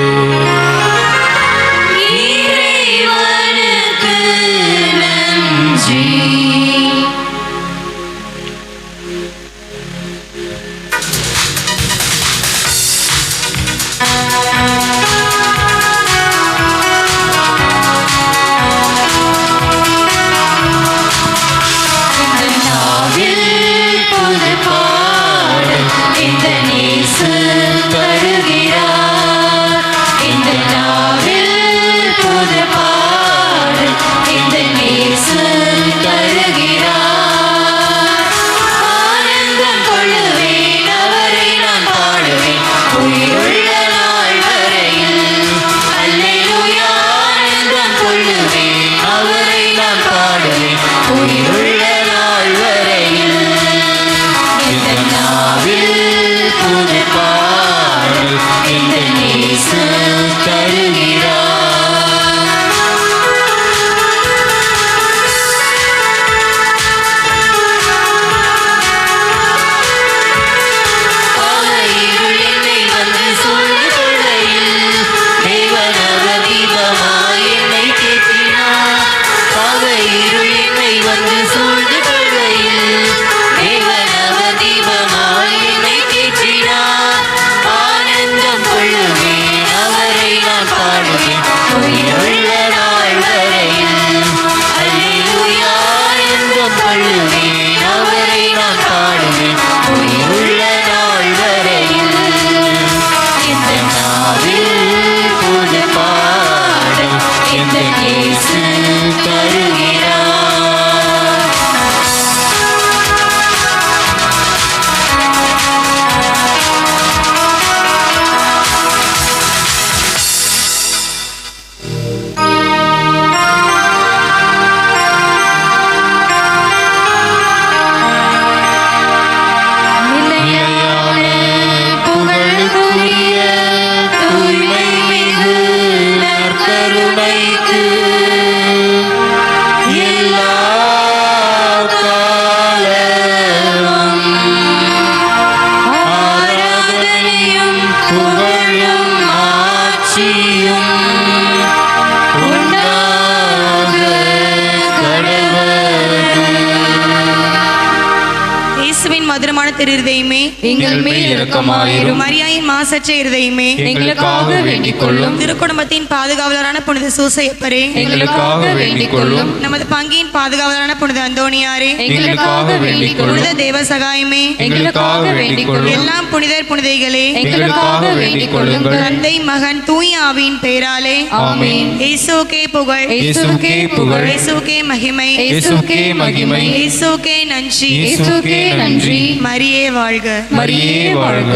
F: திருதயமே
D: எங்கள் மேல் இரக்கமாயிரும்.
F: மரியாயின் மாசற்ற இருதயமே
D: எங்களுக்காக வேண்டிக் கொள்ளும்.
F: திருக்குடும்பத்தின் பாதுகாவலரான புனித சூசையப்பரே
D: எங்களுக்காக வேண்டிக் கொள்ளும்.
F: நமது பங்கின் பாதுகாவலரான புனித அந்தோணியாரே
D: எங்களுக்காக வேண்டிக் கொள்ளும்.
F: புனித தேவ சகாயமே
D: எங்களுக்காக வேண்டிக் கொள்ளும்.
F: எல்லாம் புனிதர் புனிதைகளே
D: எங்களுக்காக வேண்டிக் கொள்ளுங்கள்.
F: தந்தை மகன் தூய ஆவியின் பெயராலே
D: ஆமென்.
F: இயேசுவுக்கே புகழ்,
D: இயேசுவுக்கே புகழ்,
F: இயேசுவுக்கே மகிமை,
D: இயேசுவுக்கே மகிமை,
F: இயேசுவுக்கே நன்றி,
D: இயேசுவுக்கே நன்றி.
F: மரியே வாழ்க,
D: மரியே வாழ்க.